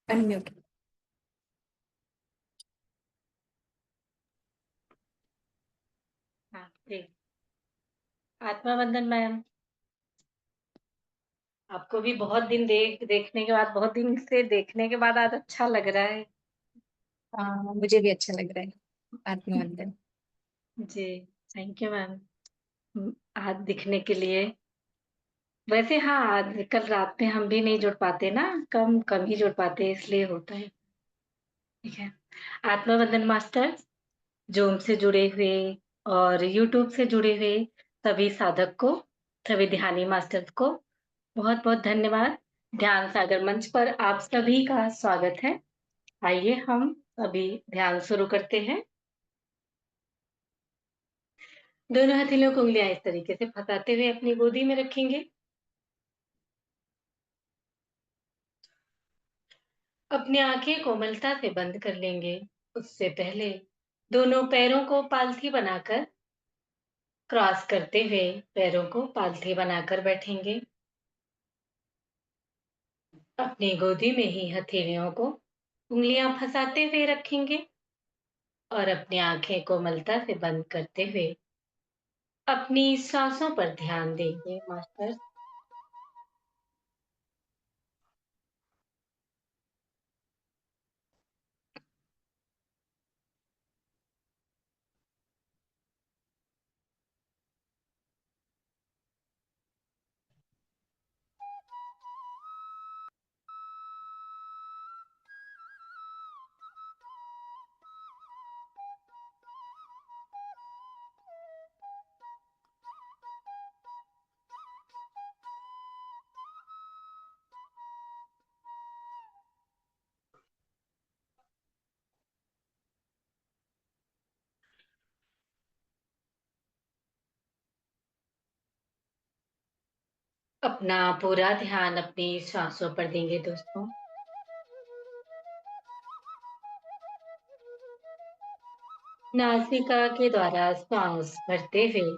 Unmute. हाँ जी। आत्मा वंदन मैम। आपको भी बहुत दिन देखने के बाद, बहुत दिन से देखने के बाद आज अच्छा लग रहा है। हाँ, मुझे भी अच्छा लग रहा है। आत्मवंदन। जी। Thank you ma'am. आज दिखने के लिए। वैसे हाँ, आज कल रात में हम भी नहीं जुड़ पाते ना, कम कम ही जुड़ पाते, इसलिए होता है। ठीक है। आत्मा वंदन मास्टर, जूम से जुड़े हुए और यूट्यूब से जुड़े हुए सभी साधक को, सभी ध्यानी मास्टर्स को बहुत बहुत धन्यवाद। ध्यान सागर मंच पर आप सभी का स्वागत है। आइए हम अभी ध्यान शुरू करते हैं। दोनों हथेलियों को उंगलियां इस तरीके से फंसाते हुए अपनी गोदी में रखेंगे। अपनी आंखें कोमलता से बंद कर लेंगे। उससे पहले दोनों पैरों को पालथी बनाकर क्रॉस करते हुए पैरों को पालथी बनाकर बैठेंगे। अपनी गोदी में ही हथेलियों को उंगलियां फंसाते हुए रखेंगे और अपनी आंखें कोमलता से बंद करते हुए अपनी सांसों पर ध्यान देंगे मास्टर। अपना पूरा ध्यान अपनी सांसों पर देंगे दोस्तों। नासिका के द्वारा सांस भरते हुए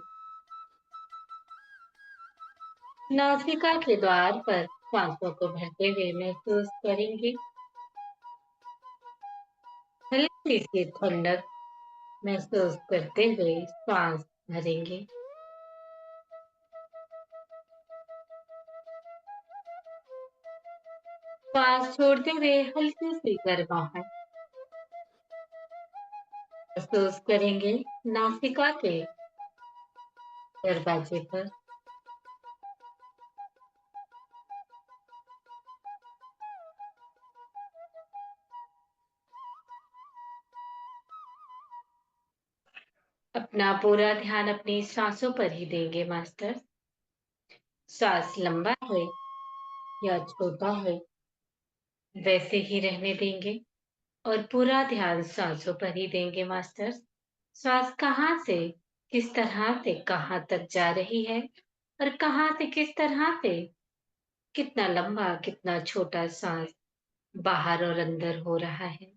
नासिका के द्वार पर सांसों को भरते हुए महसूस करेंगे। हल्की सी ठंडक महसूस करते हुए सांस भरेंगे। सांस छोड़ते हुए हल्की सी गर्माहट महसूस करेंगे नासिका के दरवाजे पर। अपना पूरा ध्यान अपनी सांसों पर ही देंगे मास्टर। सांस लंबा है या छोटा है वैसे ही रहने देंगे और पूरा ध्यान सांसों पर ही देंगे मास्टर। सांस कहाँ से किस तरह से कहाँ तक जा रही है और कहाँ से किस तरह से कितना लंबा कितना छोटा सांस बाहर और अंदर हो रहा है।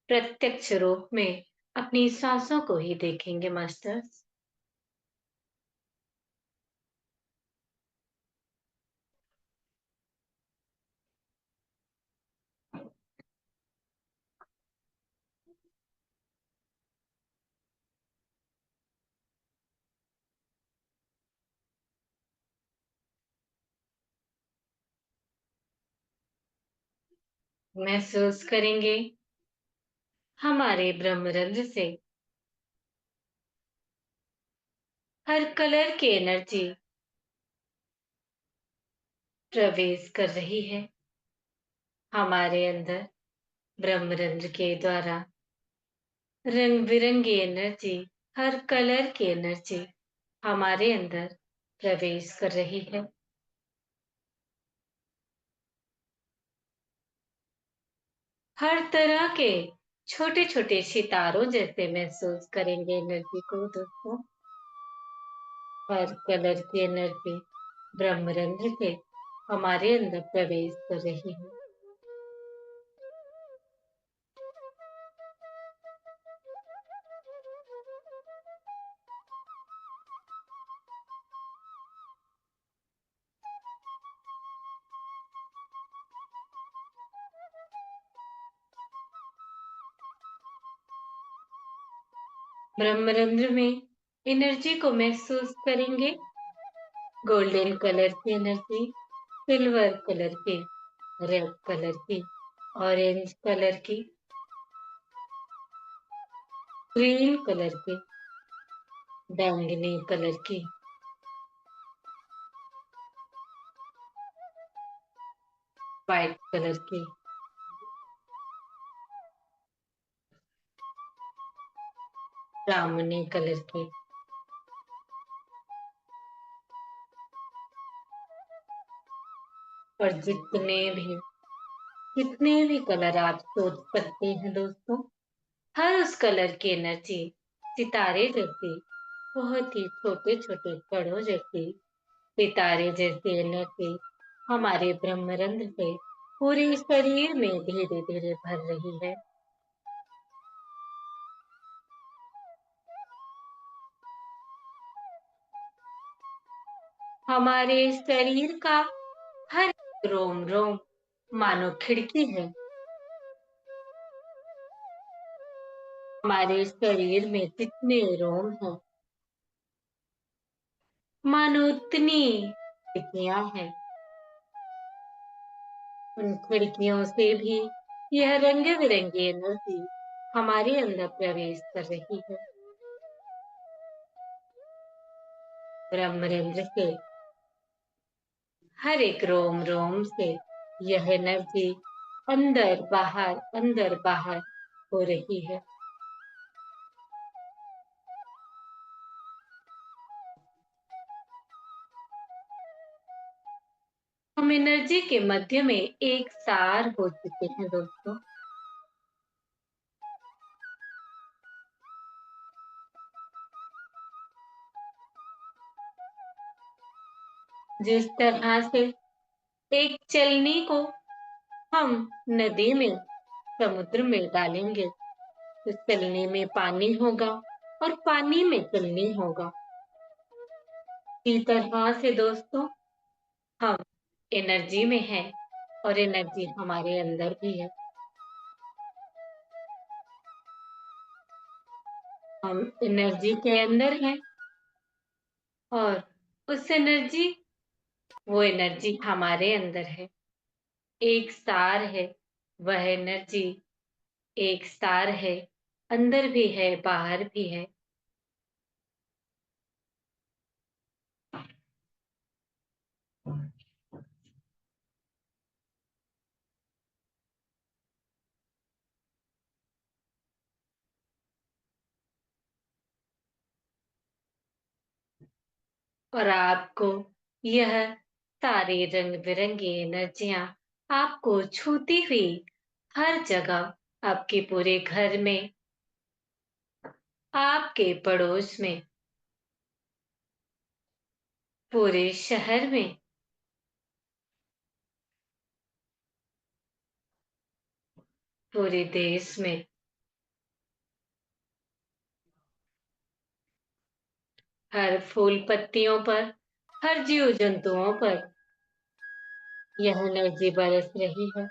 प्रत्यक्ष रूप में अपनी सांसों को ही देखेंगे मास्टर। महसूस करेंगे हमारे ब्रह्मरंध्र से हर कलर की एनर्जी प्रवेश कर रही है। हमारे अंदर ब्रह्मरंध्र के द्वारा रंग बिरंगी एनर्जी, हर कलर की एनर्जी हमारे अंदर प्रवेश कर रही है। हर तरह के छोटे छोटे सितारों जैसे महसूस करेंगे एनर्जी को दोस्तों। हर कलर की एनर्जी ब्रह्मरंध्र से हमारे अंदर प्रवेश कर रही है। ब्रह्मरंध्र में एनर्जी को महसूस करेंगे। गोल्डन कलर की एनर्जी, सिल्वर कलर की, रेड कलर की, ऑरेंज कलर की, ग्रीन कलर की, बैंगनी कलर की, व्हाइट कलर की, जामुनी कलर की, और जितने भी कलर आप सोच सकते हैं दोस्तों, हर उस कलर की एनर्जी सितारे जैसी, बहुत ही छोटे छोटे कणों जैसी, सितारे जैसी एनर्जी हमारे ब्रह्मरंध्र से पूरे शरीर में धीरे धीरे भर रही है। हमारे शरीर का हर रोम रोम मानो खिड़की है। हमारे शरीर में जितने रोम हैं, मानो उतनी खिड़कियां हैं। उन खिड़कियों से भी यह रंग बिरंगी एनर्जी हमारे अंदर प्रवेश कर रही है। ब्रह्मरंध्र से हर एक रोम रोम से यह एनर्जी अंदर बाहर हो रही है। हम एनर्जी के मध्य में एक सार हो चुके हैं दोस्तों। जिस तरह से एक चलनी को हम नदी में, समुद्र में डालेंगे तो चलनी में पानी होगा और पानी में चलनी होगा। इसी तरह से दोस्तों, हम एनर्जी में हैं और एनर्जी हमारे अंदर भी है। हम एनर्जी के अंदर हैं और वो एनर्जी हमारे अंदर है। एक सार है, वह एनर्जी एक सार है, अंदर भी है, बाहर भी है। और आपको यह सारे रंग बिरंगी एनर्जियां आपको छूती हुई हर जगह, आपके पूरे घर में, आपके पड़ोस में, पूरे शहर में, पूरे देश में, हर फूल पत्तियों पर, हर जीव जंतुओं पर यह एनर्जी बरस रही है।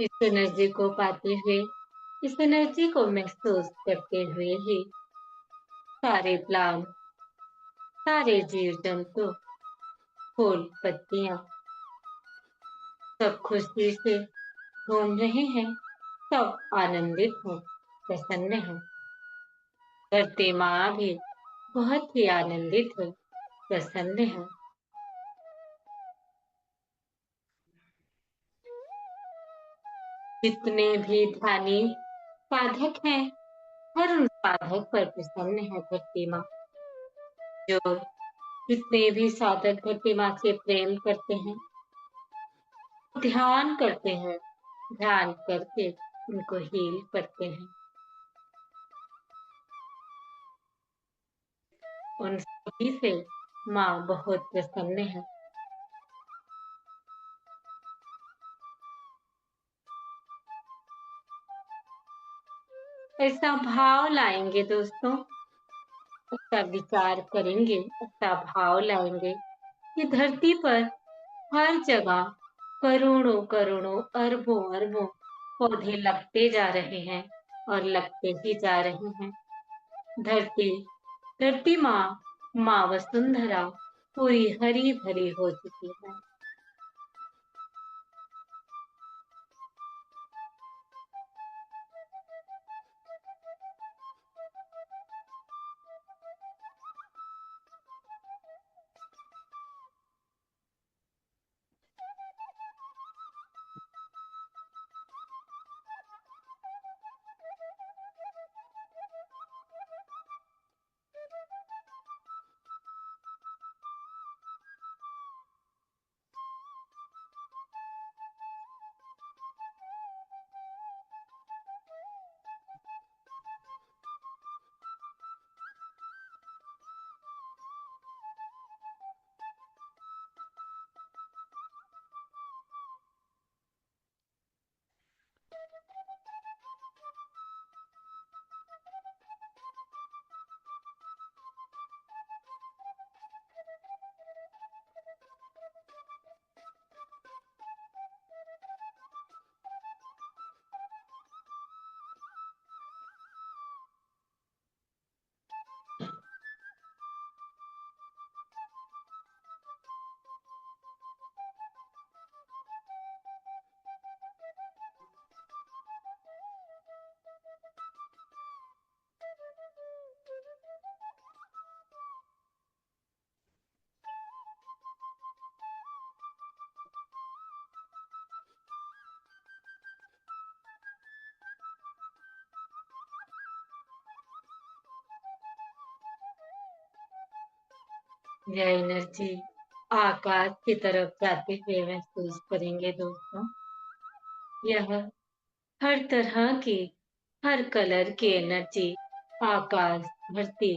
इस एनर्जी को पाते हुए, इस एनर्जी को महसूस करते हुए ही सारे प्लांट, सारे जीव जंतु, फूल पत्तियां सब खुशी से घूम रहे हैं, सब आनंदित हो, प्रसन्न हो। धरती माँ भी बहुत ही आनंदित हो, प्रसन्न है। जितने भी ध्यानी साधक हैं, हर उन साधक पर प्रसन्न है धरती माँ। जो जितने भी साधक धरती माँ से प्रेम करते हैं, ध्यान करते हैं, ध्यान करके उनको हील करते हैं, उन सभी से माँ बहुत प्रसन्न है। ऐसा भाव लाएंगे दोस्तों, ऐसा विचार करेंगे, ऐसा भाव लाएंगे कि धरती पर हर जगह करोड़ों करोड़ों अरबों अरबों पौधे लगते जा रहे हैं और लगते ही जा रहे हैं। धरती धरती माँ माँ वसुंधरा पूरी हरी भरी हो चुकी है। यह एनर्जी आकाश की तरफ जाते हुए महसूस करेंगे दोस्तों। यह हर तरह की, हर कलर की एनर्जी आकाश, धरती,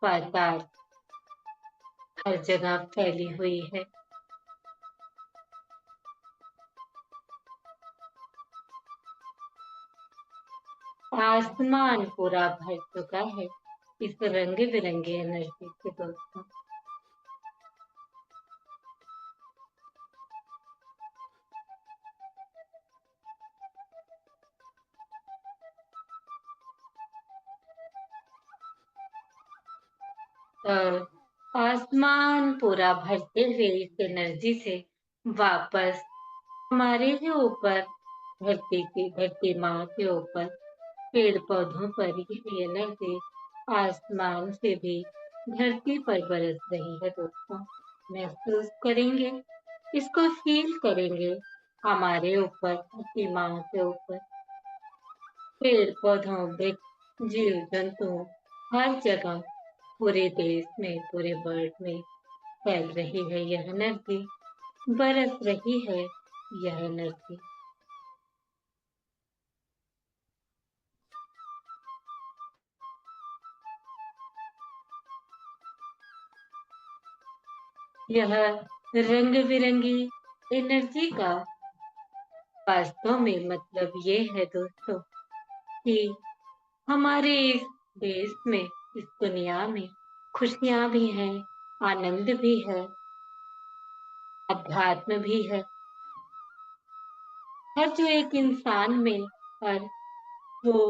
पाताल हर जगह फैली हुई है। आसमान पूरा भर चुका है इस रंग बिरंगी एनर्जी से दोस्तों। और आसमान पूरा भरते हुए इस एनर्जी से वापस हमारे ही ऊपर, धरती माँ के ऊपर, पेड़ पौधों पर ये एनर्जी आसमान से भी धरती पर बरस रही है दोस्तों। महसूस करेंगे, इसको फील करेंगे हमारे ऊपर, धरती माँ के ऊपर, पेड़ पौधों, वृक्ष, जीव जंतु हर जगह, पूरे देश में, पूरे वर्ल्ड में फैल रही है यह एनर्जी, बरस रही है यह एनर्जी। यह रंग बिरंगी एनर्जी का वास्तव में मतलब ये है दोस्तों कि हमारे इस देश में, इस दुनिया में खुशियां भी हैं, आनंद भी है, अध्यात्म भी है। हर जो एक इंसान में, हर वो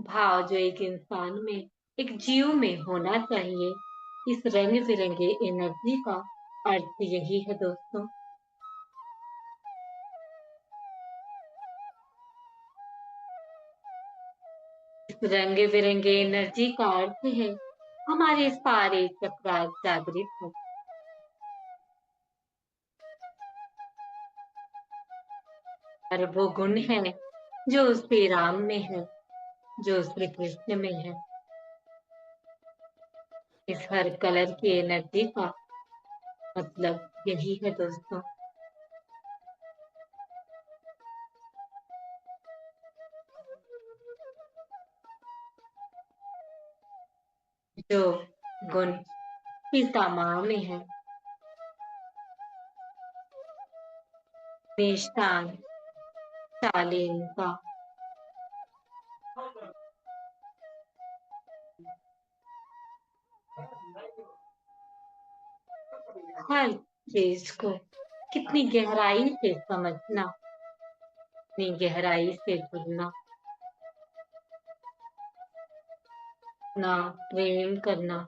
भाव जो एक इंसान में, एक जीव में होना चाहिए, इस रंग बिरंगे एनर्जी का अर्थ यही है दोस्तों। रंग बिरंगे एनर्जी का अर्थ है हमारे सारे चक्र जागृत हो। और वो गुण है जो श्री राम में है, जो श्री कृष्ण में है। इस हर कलर की एनर्जी का मतलब यही है दोस्तों। जो गुण सीता माँ में है, निष्ठान, शालीनता, हर चीज को कितनी गहराई से समझना, कितनी गहराई से जुड़ना, ना प्रेम करना।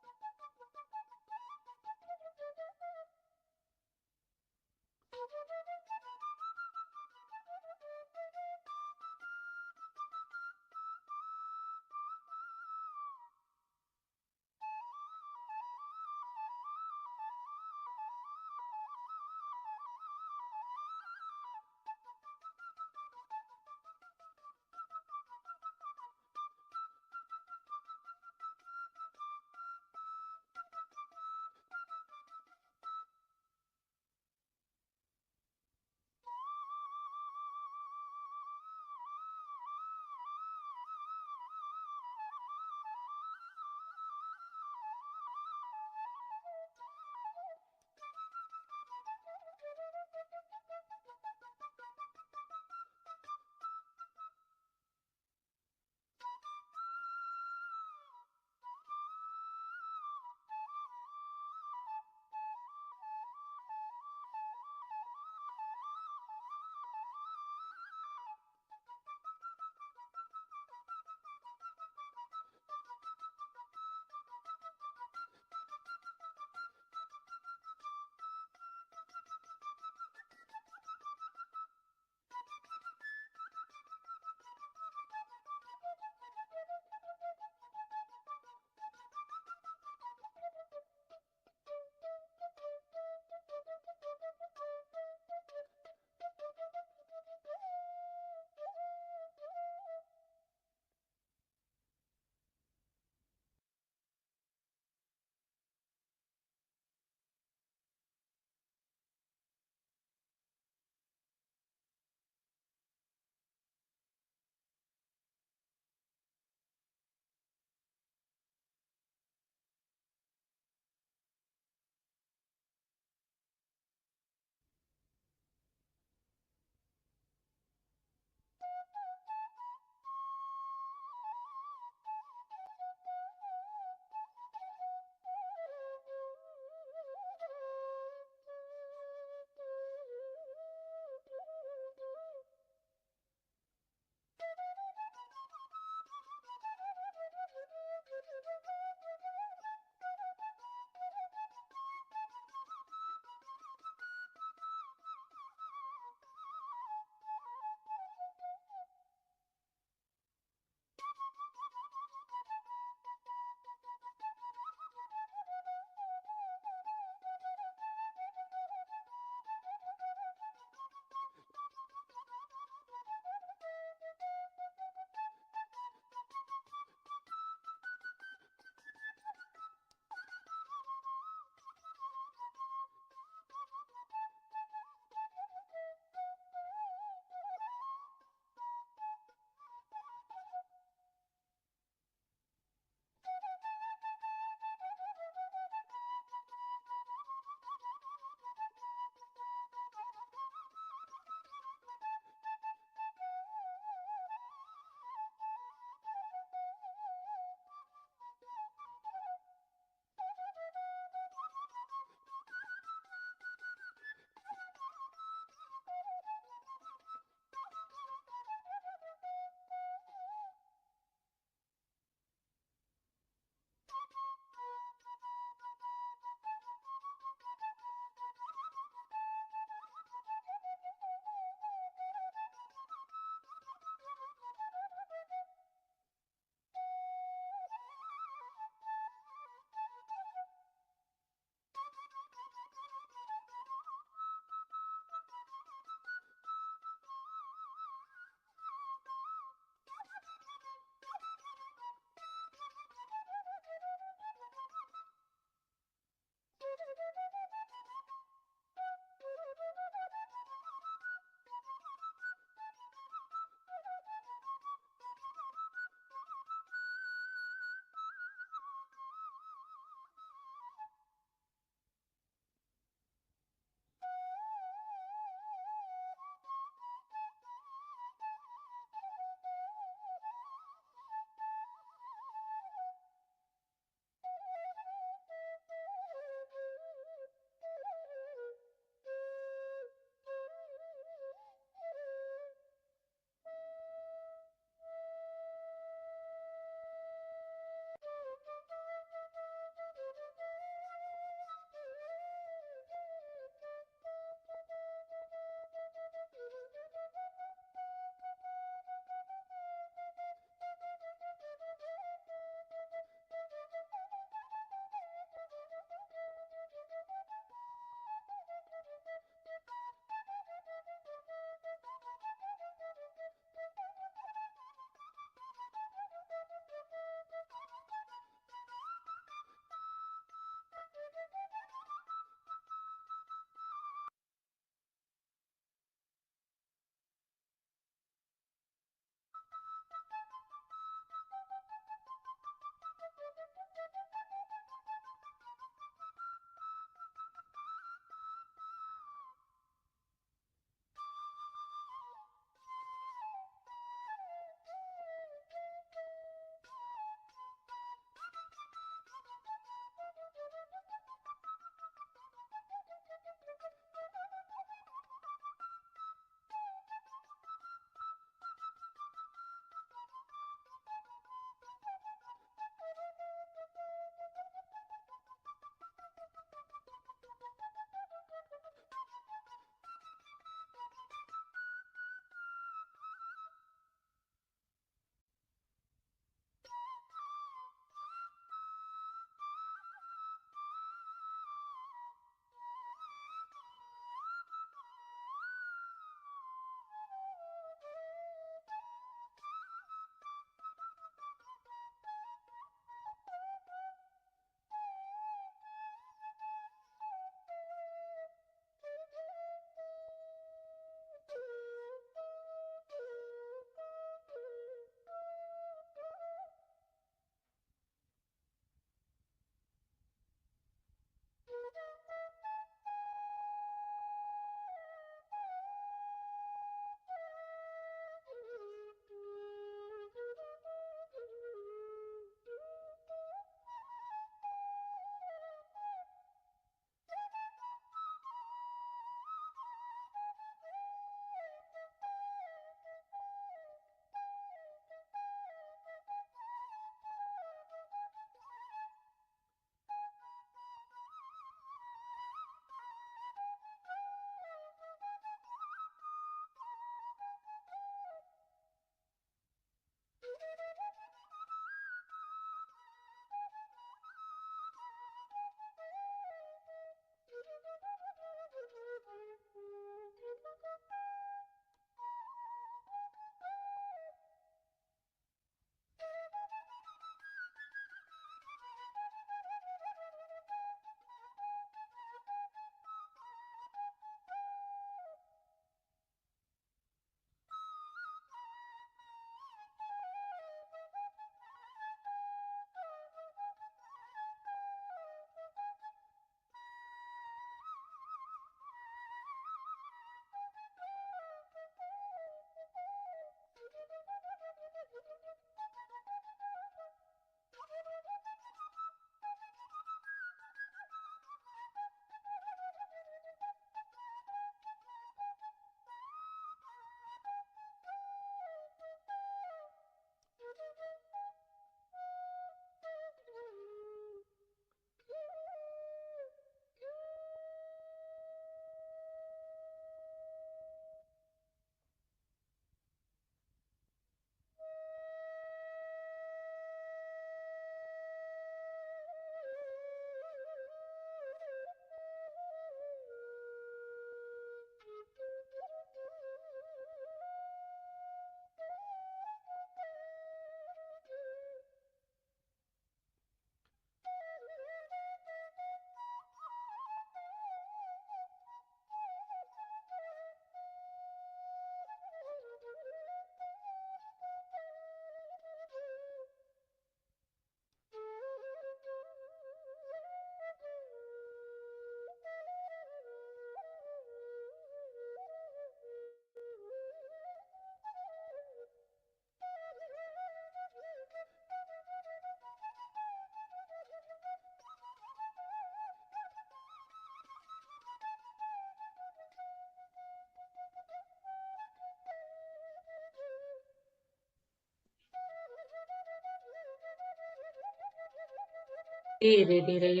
धीरे धीरे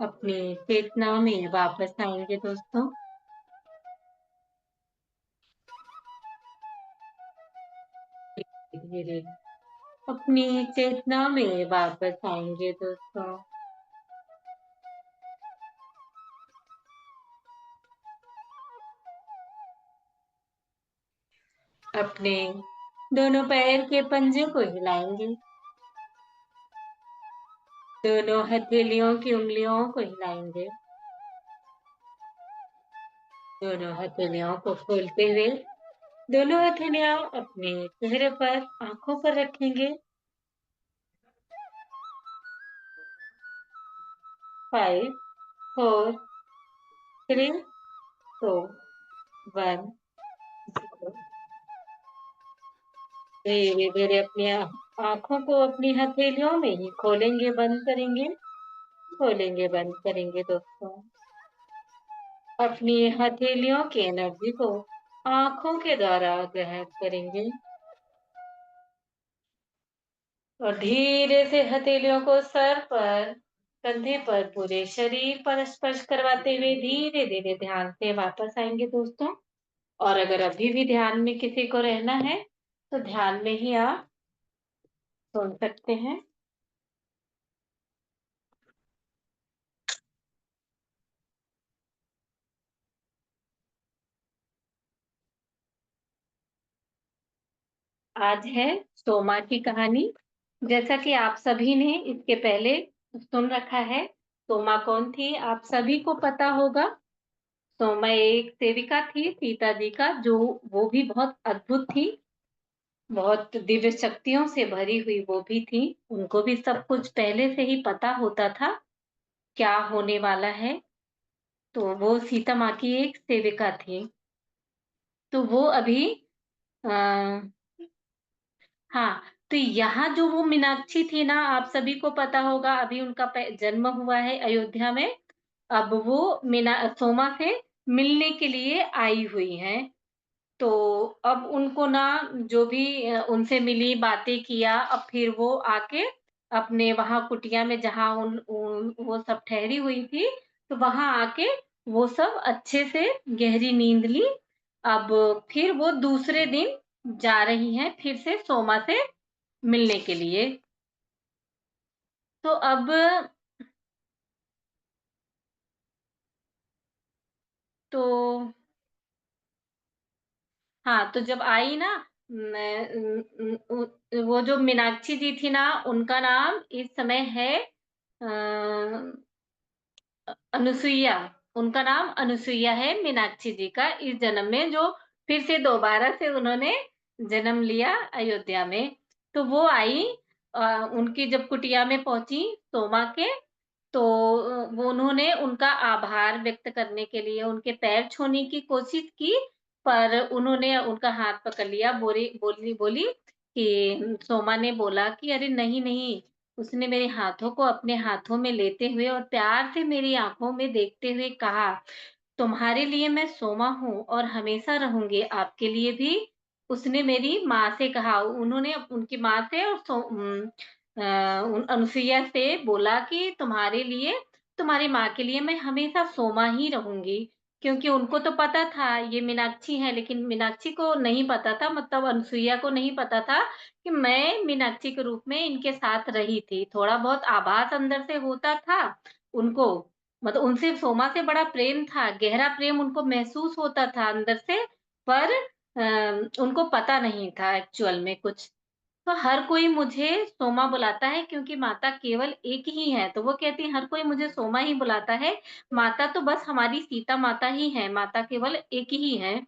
अपनी चेतना में वापस आएंगे दोस्तों। धीरे धीरे अपनी चेतना में वापस आएंगे दोस्तों। अपने दोनों पैर के पंजे को हिलाएंगे। दोनों हथेलियों की उंगलियों को हिलाएंगे। दोनों हथेलियों को खोलते हुए दोनों हथेलियां अपने चेहरे पर, आंखों पर रखेंगे। 5, 4, 3, 2, 1। धीरे धीरे अपनी आंखों को अपनी हथेलियों में ही खोलेंगे, बंद करेंगे, खोलेंगे, बंद करेंगे दोस्तों। अपनी हथेलियों की एनर्जी को आंखों के द्वारा ग्रहण करेंगे और धीरे से हथेलियों को सर पर, कंधे पर, पूरे शरीर पर स्पर्श करवाते हुए धीरे धीरे ध्यान से वापस आएंगे दोस्तों। और अगर अभी भी ध्यान में किसी को रहना है तो ध्यान में ही आप सुन सकते हैं। आज है सोमा की कहानी। जैसा कि आप सभी ने इसके पहले सुन रखा है, सोमा कौन थी आप सभी को पता होगा। सोमा एक सेविका थी सीता जी का, जो वो भी बहुत अद्भुत थी, बहुत दिव्य शक्तियों से भरी हुई वो भी थी। उनको भी सब कुछ पहले से ही पता होता था क्या होने वाला है। तो वो सीता माँ की एक सेविका थी। तो वो अभी आ, हाँ, तो यहाँ जो वो मीनाक्षी थी ना, आप सभी को पता होगा, अभी उनका जन्म हुआ है अयोध्या में। अब वो मीना सोमा से मिलने के लिए आई हुई हैं। तो अब उनको ना, जो भी उनसे मिली, बातें किया, अब फिर वो आके अपने वहां कुटिया में जहां वो सब ठहरी हुई थी, तो वहां आके वो सब अच्छे से गहरी नींद ली। अब फिर वो दूसरे दिन जा रही हैं फिर से सोमा से मिलने के लिए। तो अब तो हाँ, तो जब आई ना, वो जो मीनाक्षी जी थी ना, उनका नाम इस समय है अनुसुईया। उनका नाम अनुसुईया है मीनाक्षी जी का, इस जन्म में जो फिर से दोबारा से उन्होंने जन्म लिया अयोध्या में। तो वो आई, उनकी जब कुटिया में पहुंची सोमा के, तो वो उन्होंने उनका आभार व्यक्त करने के लिए उनके पैर छूने की कोशिश की, पर उन्होंने उनका हाथ पकड़ लिया। बोली बोली कि सोमा ने बोला कि अरे नहीं नहीं, उसने मेरे हाथों को अपने हाथों में लेते हुए और प्यार से मेरी आंखों में देखते हुए कहा, तुम्हारे लिए मैं सोमा हूँ और हमेशा रहूंगी, आपके लिए भी। उसने मेरी माँ से कहा, उन्होंने उनकी माँ से और अनुसुईया से बोला कि तुम्हारे लिए, तुम्हारी माँ के लिए मैं हमेशा सोमा ही रहूंगी। क्योंकि उनको तो पता था ये मीनाक्षी है, लेकिन मीनाक्षी को नहीं पता था, मतलब अनुसुईया को नहीं पता था कि मैं मीनाक्षी के रूप में इनके साथ रही थी। थोड़ा बहुत आभास अंदर से होता था उनको, मतलब उनसे सोमा से बड़ा प्रेम था, गहरा प्रेम उनको महसूस होता था अंदर से, पर उनको पता नहीं था एक्चुअल में कुछ। तो हर कोई मुझे सोमा बुलाता है क्योंकि माता केवल एक ही है। तो वो कहती है हर कोई मुझे सोमा ही बुलाता है, माता तो बस हमारी सीता माता ही है, माता केवल एक ही है।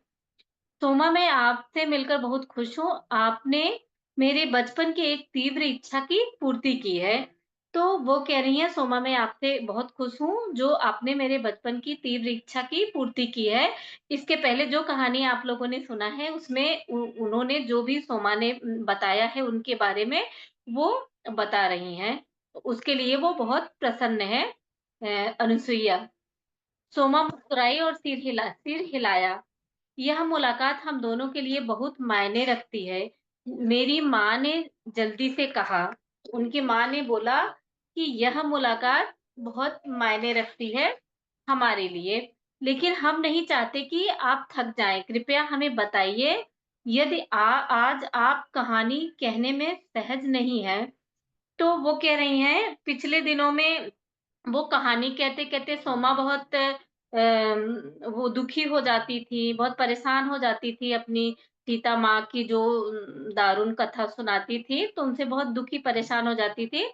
सोमा, मैं आपसे मिलकर बहुत खुश हूँ। आपने मेरे बचपन की एक तीव्र इच्छा की पूर्ति की है। तो वो कह रही हैं, सोमा मैं आपसे बहुत खुश हूँ जो आपने मेरे बचपन की तीव्र इच्छा की पूर्ति की है। इसके पहले जो कहानी आप लोगों ने सुना है उसमें उन्होंने जो भी सोमा ने बताया है उनके बारे में, वो बता रही हैं। उसके लिए वो बहुत प्रसन्न है। अनुसुईया। सोमा मुस्कुराई और सिर हिलाया। यह मुलाकात हम दोनों के लिए बहुत मायने रखती है। मेरी माँ ने जल्दी से कहा, उनकी माँ ने बोला कि यह मुलाकात बहुत मायने रखती है हमारे लिए, लेकिन हम नहीं चाहते कि आप थक जाएँ। कृपया हमें बताइए, यदि आज आप कहानी कहने में सहज नहीं हैं, तो वो कह रही हैं पिछले दिनों में वो कहानी कहते-कहते सोमा बहुत वो दुखी हो जाती थी, बहुत परेशान हो जाती थी अपनी सीता माँ की जो दारुण कथा सुनाती थी, तो उनसे बहुत दुखी परेशान हो जाती थी।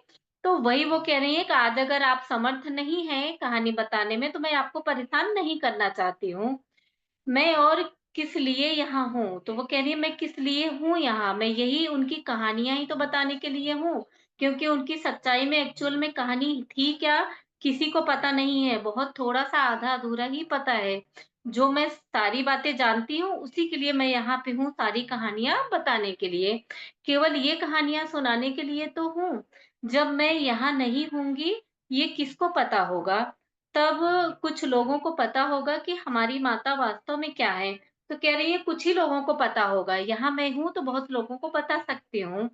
तो वही वो कह रही हैं कि आज अगर आप समर्थ नहीं हैं कहानी बताने में, तो मैं आपको परेशान नहीं करना चाहती हूँ। मैं और किस लिए यहाँ हूँ? तो वो कह रही है मैं किस लिए हूँ यहाँ? मैं यही उनकी कहानियाँ ही तो बताने के लिए हूँ, क्योंकि उनकी सच्चाई में एक्चुअल में कहानी थी क्या, किसी को पता नहीं है, बहुत थोड़ा-सा आधा-अधूरा ही पता है। जो मैं सारी बातें जानती हूँ, उसी के लिए मैं यहाँ पे हूँ, सारी कहानियाँ बताने के लिए। केवल ये कहानियाँ सुनाने के लिए तो हूँ। जब मैं यहाँ नहीं होंगी, ये किसको पता होगा? तब कुछ लोगों को पता होगा कि हमारी माता वास्तव में क्या है। तो कह रही है कुछ ही लोगों को पता होगा, यहाँ मैं हूँ तो बहुत लोगों को बता सकती हूँ।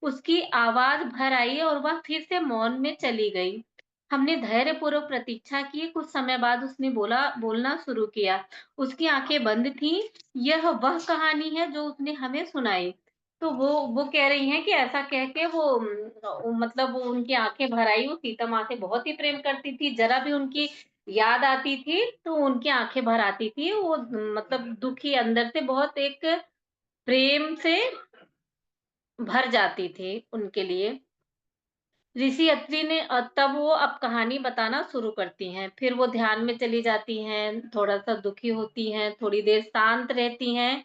उसकी आवाज़ भर आई और वह फिर से मौन में चली गई। हमने धैर्यपूर्वक प्रतीक्षा की, कुछ समय बाद उसने बोलना शुरू किया। उसकी आँखें बंद थीं, यह वह कहानी है जो उसने हमें सुनाई। तो वो कह रही हैं कि ऐसा कह के वो मतलब वो उनकी आँखें भर आई, वो सीता माँ से बहुत ही प्रेम करती थी, ज़रा भी उनकी याद आती थी, तो उनकी आँखें भर आती थी। वो मतलब दुखी अंदर से बहुत एक प्रेम से भर जाती थी उनके लिए। ऋषि अत्रि ने तब वो अब कहानी बताना शुरू करती हैं। फिर वो ध्यान में चली जाती हैं, थोड़ा-सा दुखी होती हैं, थोड़ी देर शांत रहती हैं।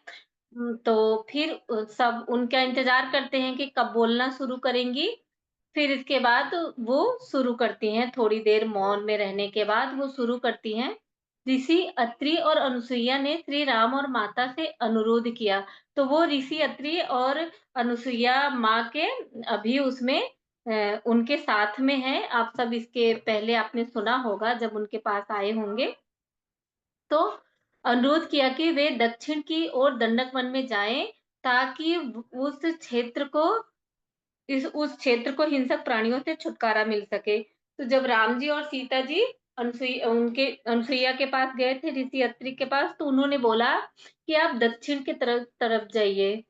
तो फिर सब उनका इंतज़ार करते हैं कि कब बोलना शुरू करेंगी। फिर इसके बाद वो शुरू करती हैं, थोड़ी देर मौन में रहने के बाद वो शुरू करती हैं। ऋषि अत्रि और अनुसुईया ने श्री राम और माता से अनुरोध किया। तो वो ऋषि अत्रि और अनुसुईया माँ के अभी उसमें उनके साथ में हैं। आप सब इसके पहले आपने सुना होगा जब उनके पास आए होंगे। तो अनुरोध किया कि वे दक्षिण की ओर दंडक वन में जाएँ ताकि उस क्षेत्र को उस क्षेत्र को हिंसक प्राणियों से छुटकारा मिल सके। तो जब राम जी और सीता जी अनुसुईया के पास गए थे ऋषि अत्रि के पास, तो उन्होंने बोला कि आप दक्षिण की तरफ तरफ जाइए।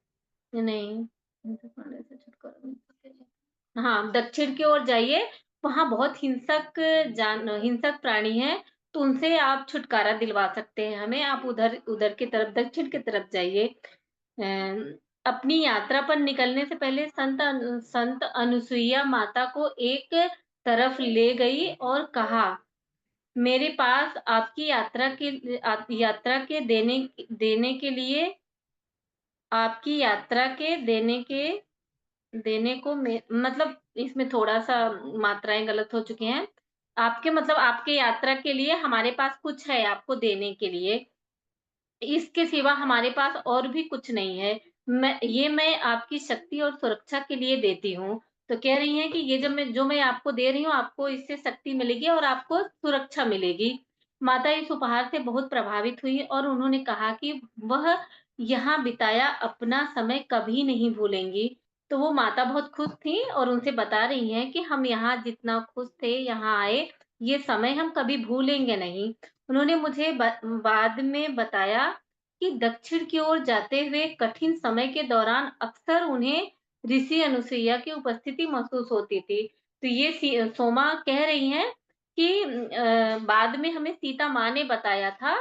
नहीं, हिंसक प्राणियों से छुटकारा मिल सके। हाँ, दक्षिण की ओर जाइए, वहाँ बहुत हिंसक प्राणी हैं, तो उनसे आप छुटकारा दिलवा सकते हैं हमें, आप उधर उधर की तरफ दक्षिण की तरफ जाइए। अपनी यात्रा पर निकलने से पहले संत अनुसुईया माता को एक तरफ ले गई और कहा, मेरे पास आपकी यात्रा के देने के लिए आपकी यात्रा के देने को में मतलब इसमें थोड़ा-सा मात्राएँ गलत हो चुकी हैं। आपके मतलब आपके यात्रा के लिए हमारे पास कुछ है आपको देने के लिए। इसके सिवा हमारे पास और भी कुछ नहीं है। मैं आपकी शक्ति और सुरक्षा के लिए देती हूँ। तो कह रही हैं कि ये जो मैं आपको दे रही हूँ, आपको इससे शक्ति मिलेगी और आपको सुरक्षा मिलेगी। माता इस उपहार से बहुत प्रभावित हुई और उन्होंने कहा कि वह यहाँ बिताया अपना समय कभी नहीं भूलेंगी। तो वो माता बहुत खुश थीं और उनसे बता रही हैं कि हम यहाँ जितना खुश थे, यहाँ आए, ये समय हम कभी भूलेंगे नहीं। उन्होंने मुझे बाद में बताया कि दक्षिण की ओर जाते हुए कठिन समय के दौरान अक्सर उन्हें ऋषि अनुसुईया की उपस्थिति महसूस होती थी। तो ये सोमा कह रही हैं कि बाद में हमें सीता माँ ने बताया था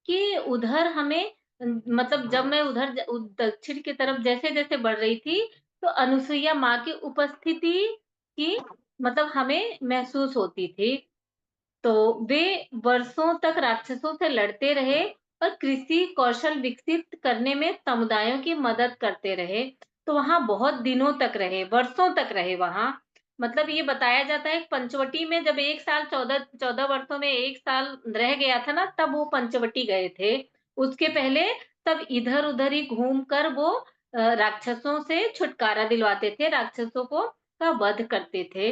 कि उधर हमें मतलब जब मैं दक्षिण की तरफ जैसे-जैसे बढ़ रही थी, तो अनुसुईया माँ की उपस्थिति की मतलब हमें महसूस होती थी। तो वे वर्षों तक राक्षसों से लड़ते रहे और कृषि कौशल विकसित करने में समुदायों की मदद करते रहे। तो वहाँ बहुत दिनों तक रहे, वर्षों तक रहे वहाँ। मतलब ये बताया जाता है पंचवटी में जब 1 साल 14 वर्षों में 1 साल रह गया था ना, तब वो पंचवटी गए थे। उसके पहले सब इधर-उधर ही घूम कर वो राक्षसों से छुटकारा दिलवाते थे, राक्षसों को का वध करते थे।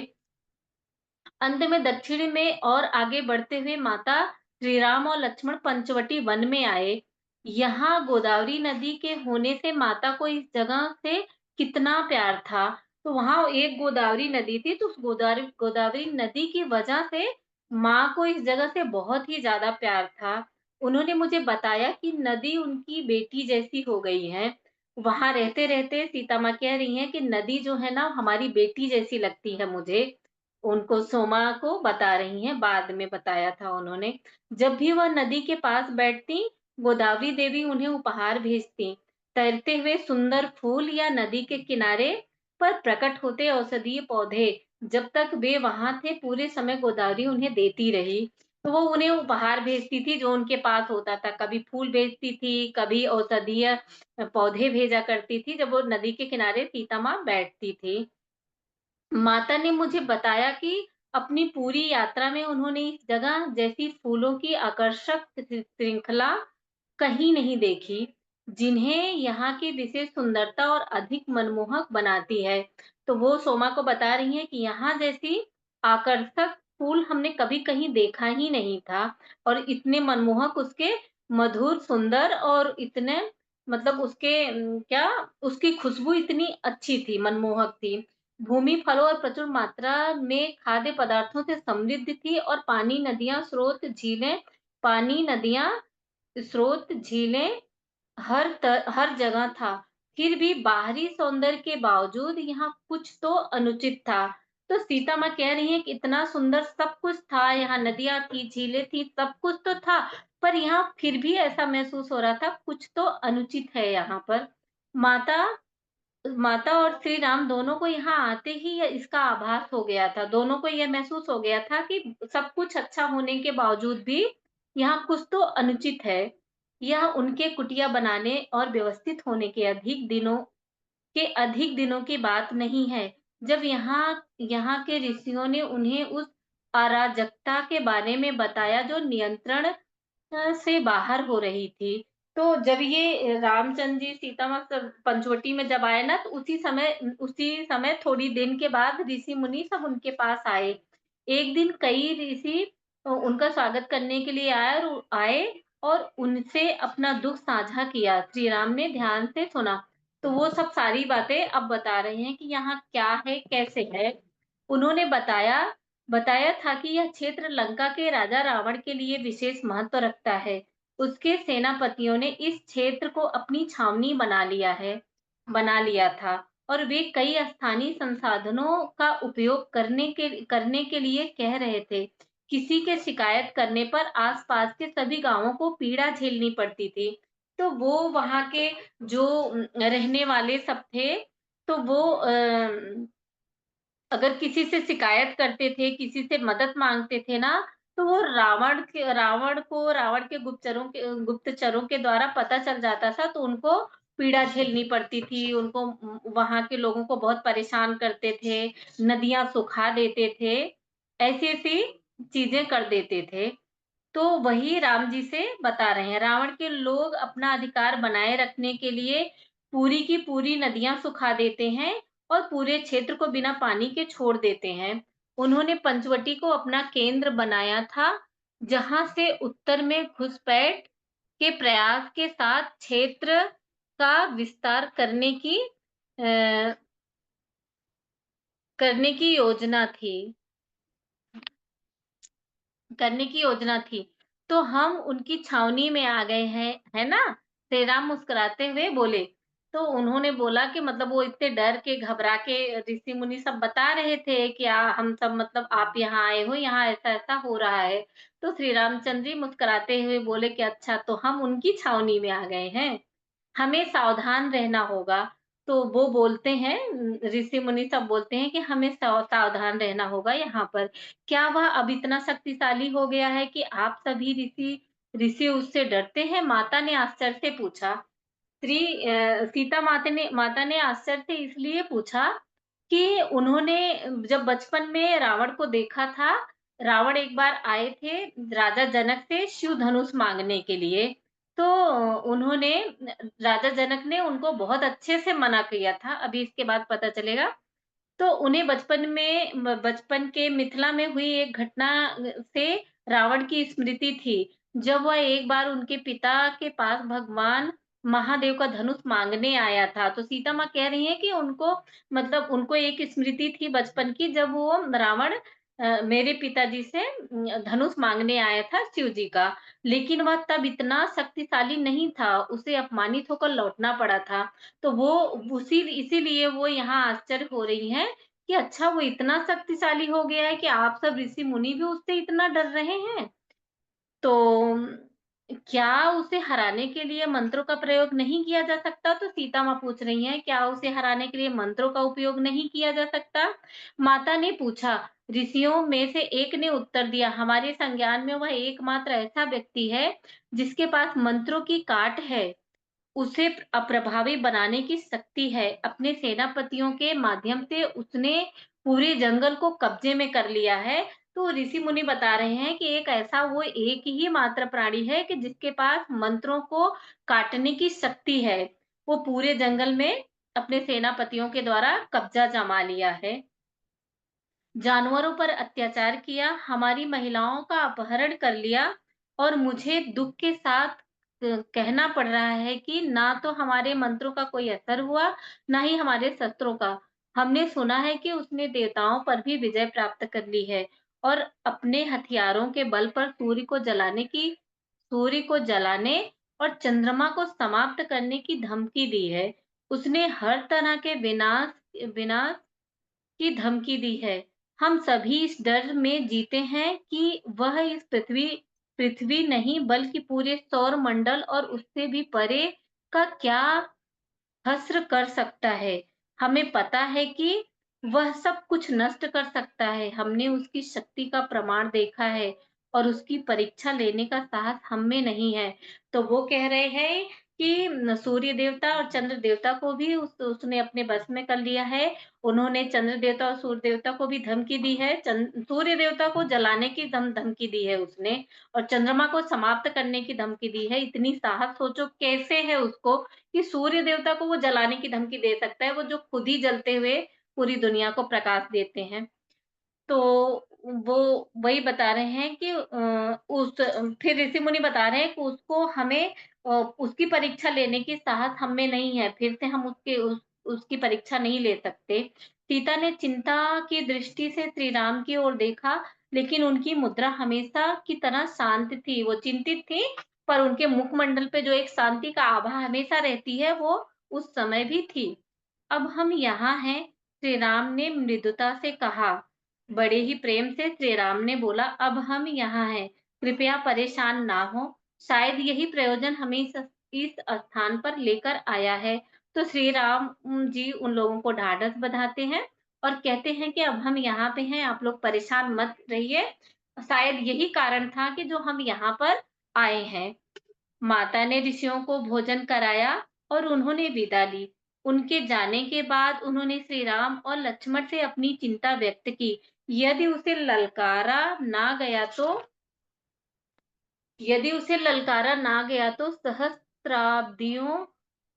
अंत में दक्षिण में और आगे बढ़ते हुए माता श्री राम और लक्ष्मण पंचवटी वन में आए। यहाँ गोदावरी नदी के होने से माता को इस जगह से कितना प्यार था। तो वहाँ एक गोदावरी नदी थी, तो उस गोदावरी गोदावरी नदी की वजह से माँ को इस जगह से बहुत ही ज़्यादा प्यार था। उन्होंने मुझे बताया कि नदी उनकी बेटी जैसी हो गई है। वहाँ रहते-रहते सीता माँ कह रही हैं कि नदी जो है ना हमारी बेटी जैसी लगती है मुझे। उनको सोमा को बता रही हैं, बाद में बताया था उन्होंने। जब भी वह नदी के पास बैठतीं, गोदावरी देवी उन्हें उपहार भेजतीं। तैरते हुए सुंदर फूल या नदी के किनारे पर प्रकट होते औषधीय पौधे, जब तक वे वहाँ थे पूरे समय गोदावरी उन्हें देती रही। तो वो उन्हें उपहार भेजती थी जो उनके पास होता था। कभी फूल भेजती थी, कभी औषधीय पौधे भेजा करती थी जब वो नदी के किनारे सीता माँ बैठती थी। माता ने मुझे बताया कि अपनी पूरी यात्रा में उन्होंने इस जगह जैसी फूलों की आकर्षक श्रृंखला कहीं नहीं देखी, जिन्हें यहाँ की विशेष सुंदरता और अधिक मनमोहक बनाती है। तो वो सोमा को बता रही हैं कि यहाँ जैसी आकर्षक फूल हमने कभी कहीं देखा ही नहीं था और इतने मनमोहक उसके मधुर, सुंदर और इतने मतलब उसके क्या उसकी खुशबू इतनी अच्छी थी, मनमोहक थी। भूमि फलों और प्रचुर मात्रा में खाद्य पदार्थों से समृद्ध थी और पानी, नदियाँ, स्रोत, झीलें हर जगह था। फिर भी बाहरी सौंदर्य के बावजूद यहाँ कुछ तो अनुचित था। तो सीता माँ कह रही हैं कि इतना सुंदर सब कुछ था, यहाँ नदियाँ थी, झीलें थी, सब कुछ तो था, पर यहाँ फिर भी ऐसा महसूस हो रहा था, कुछ तो अनुचित है यहाँ पर। माता माता और श्री राम दोनों को यहाँ आते ही इसका आभास हो गया था। दोनों को यह महसूस हो गया था कि सब कुछ अच्छा होने के बावजूद भी यहाँ कुछ तो अनुचित है। यह उनके कुटिया बनाने और व्यवस्थित होने के अधिक दिनों की बात नहीं है, जब यहाँ यहाँ के ऋषियों ने उन्हें उस अराजकता के बारे में बताया जो नियंत्रण से बाहर हो रही थी। तो जब ये रामचंद्र जी सीता माँ सब पंचवटी में जब आए ना, तो उसी समय थोड़ी दिन के बाद ऋषि मुनि सब उनके पास आए। एक दिन कई ऋषि उनका स्वागत करने के लिए आए और उनसे अपना दुःख साझा किया। श्री राम ने ध्यान से सुना। तो वो सब सारी बातें अब बता रहे हैं कि यहाँ क्या है, कैसे है। उन्होंने बताया बताया था कि यह क्षेत्र लंका के राजा रावण के लिए विशेष महत्व रखता है। उसके सेनापतियों ने इस क्षेत्र को अपनी छावनी बना लिया था और वे कई स्थानीय संसाधनों का उपयोग करने के लिए कह रहे थे। किसी के शिकायत करने पर आसपास के सभी गांवों को पीड़ा झेलनी पड़ती थी। तो वो वहां के जो रहने वाले सब थे, तो वो अगर किसी से शिकायत करते थे, किसी से मदद माँगते थे ना, तो वो रावण के गुप्तचरों के द्वारा पता चल जाता था, तो उनको पीड़ा झेलनी पड़ती थी। उनको वहाँ के लोगों को बहुत परेशान करते थे, नदियाँ सुखा देते थे, ऐसी-ऐसी चीज़ें कर देते थे। तो वही राम जी से बता रहे हैं। रावण के लोग अपना अधिकार बनाए रखने के लिए पूरी की पूरी नदियाँ सुखा देते हैं और पूरे क्षेत्र को बिना पानी के छोड़ देते हैं। उन्होंने पंचवटी को अपना केंद्र बनाया था, जहाँ से उत्तर में घुसपैठ के प्रयास के साथ क्षेत्र का विस्तार अ, करने की योजना थी। करने की योजना थी, तो हम उनकी छावनी में आ गए हैं, है ना? श्री राम मुस्कुराते हुए बोले। तो उन्होंने बोला कि मतलब वो इतने डर के, घबरा के ऋषि मुनि सब बता रहे थे कि हम सब मतलब आप यहाँ आए हो, यहाँ ऐसा-ऐसा हो रहा है। तो श्री रामचंद्र जी मुस्कुराते हुए बोले कि अच्छा तो हम उनकी छावनी में आ गए हैं। हमें सावधान रहना होगा। तो वो बोलते हैं ऋषि मुनि सब बोलते हैं कि हमें सावधान रहना होगा यहाँ पर। क्या वह अब इतना शक्तिशाली हो गया है कि आप सभी ऋषि उससे डरते हैं? माता ने आश्चर्य से पूछा। सीता माता ने आश्चर्य से इसलिए पूछा कि उन्होंने जब बचपन में रावण को देखा था, रावण एक बार आए थे राजा जनक से शिव धनुष माँगने के लिए। तो उन्होंने राजा जनक ने उनको बहुत अच्छे से मना किया था, अभी इसके बाद पता चलेगा। तो उन्हें बचपन के मिथिला में हुई एक घटना से रावण की स्मृति थी। जब वह एक बार उनके पिता के पास महादेव का धनुष माँगने आया था। तो सीता माँ कह रही हैं कि उनको मतलब उनको एक स्मृति थी बचपन की जब वो रावण मेरे पिताजी से धनुष माँगने आया था शिव जी का। लेकिन वह तब इतना शक्तिशाली नहीं था, उसे अपमानित होकर लौटना पड़ा था। तो वो उसी इसीलिए वो यहाँ आश्चर्य हो रही हैं कि अच्छा वो इतना शक्तिशाली हो गया है कि आप सब ऋषि मुनि भी उससे इतना डर रहे हैं। तो क्या उसे हराने के लिए मंत्रों का प्रयोग नहीं किया जा सकता? तो सीता माँ पूछ रही हैं, क्या उसे हराने के लिए मंत्रों का उपयोग नहीं किया जा सकता? माता ने पूछा। ऋषियों में से एक ने उत्तर दिया, हमारे संज्ञान में वह एकमात्र ऐसा व्यक्ति है जिसके पास मंत्रों की काट है। उसे अप्रभावी बनाने की शक्ति है। अपने सेनापतियों के माध्यम से उसने पूरे जंगल को कब्जे में कर लिया है। तो ऋषि मुनि बता रहे हैं कि एक ऐसा वो एक ही मात्र प्राणी है कि जिसके पास मंत्रों को काटने की शक्ति है। वो पूरे जंगल में अपने सेनापतियों के द्वारा कब्जा जमा लिया है। जानवरों पर अत्याचार किया, हमारी महिलाओं का अपहरण कर लिया और मुझे दुःख के साथ कहना पड़ रहा है कि ना तो हमारे मंत्रों का कोई असर हुआ, ना ही हमारे शस्त्रों का। हमने सुना है कि उसने देवताओं पर भी विजय प्राप्त कर ली है और अपने हथियारों के बल पर सूर्य को जलाने और चंद्रमा को समाप्त करने की धमकी दी है। उसने हर तरह के विनाश विनाश की धमकी दी है। हम सभी इस डर में जीते हैं कि वह इस पृथ्वी नहीं बल्कि पूरे सौर मंडल और उससे भी परे का क्या हस्र कर सकता है। हमें पता है कि वह सब कुछ नष्ट कर सकता है। हमने उसकी शक्ति का प्रमाण देखा है और उसकी परीक्षा लेने का साहस हम में नहीं है। तो वो कह रहे हैं कि सूर्य देवता और चंद्र देवता को भी उसने अपने बस में कर लिया है। उन्होंने चंद्र देवता और सूर्य देवता को भी धमकी दी है। सूर्य देवता को जलाने की धमकी दी है उसने और चंद्रमा को समाप्त करने की धमकी दी है। इतनी साहस सोचो कैसे है उसको कि सूर्य देवता को वो जलाने की धमकी दे सकता है, वो जो खुद ही जलते हुए पूरी दुनिया को प्रकाश देते हैं। तो वो वही बता रहे हैं कि फिर ऋषि मुनि बता रहे हैं कि उसको हमें उसकी परीक्षा लेने की साहस हम में नहीं है, फिर से हम उसकी परीक्षा नहीं ले सकते। सीता ने चिंता की दृष्टि से श्री राम की ओर देखा, लेकिन उनकी मुद्रा हमेशा की तरह शांत थी। वो चिंतित थी, पर उनके मुखमंडल पे जो एक शांति का आभा हमेशा रहती है, वो उस समय भी थी। अब हम यहाँ हैं, श्री राम ने मृदुता से कहा। बड़े ही प्रेम से श्री राम ने बोला, अब हम यहाँ हैं, कृपया परेशान ना हो। शायद यही प्रयोजन हमें इस स्थान पर लेकर आया है। तो श्री राम जी उन लोगों को ढाढ़स बंधाते हैं और कहते हैं कि अब हम यहाँ पे हैं, आप लोग परेशान मत रहिए। शायद यही कारण था कि जो हम यहाँ पर आए हैं। माता ने ऋषियों को भोजन कराया और उन्होंने विदा ली। उनके जाने के बाद उन्होंने श्री राम और लक्ष्मण से अपनी चिंता व्यक्त की। यदि उसे ललकारा ना गया तो यदि उसे ललकारा ना गया तो सहस्त्राब्दियों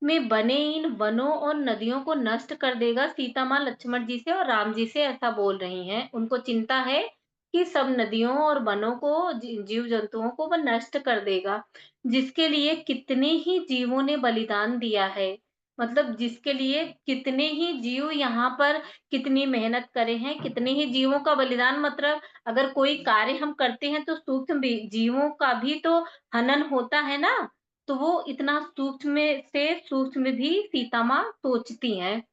में बने इन वनों और नदियों को नष्ट कर देगा। सीता माँ लक्ष्मण जी से और राम जी से ऐसा बोल रही हैं। उनको चिंता है कि सब नदियों और वनों को जीव जंतुओं को वह नष्ट कर देगा, जिसके लिए कितने ही जीवों ने बलिदान दिया है। मतलब जिसके लिए कितने ही जीव यहाँ पर कितनी मेहनत करे हैं, कितने ही जीवों का बलिदान। मतलब अगर कोई कार्य हम करते हैं तो सूक्ष्म भी जीवों का भी तो हनन होता है ना। तो वो इतना सूक्ष्म से सूक्ष्म भी सीता माँ सोचती हैं।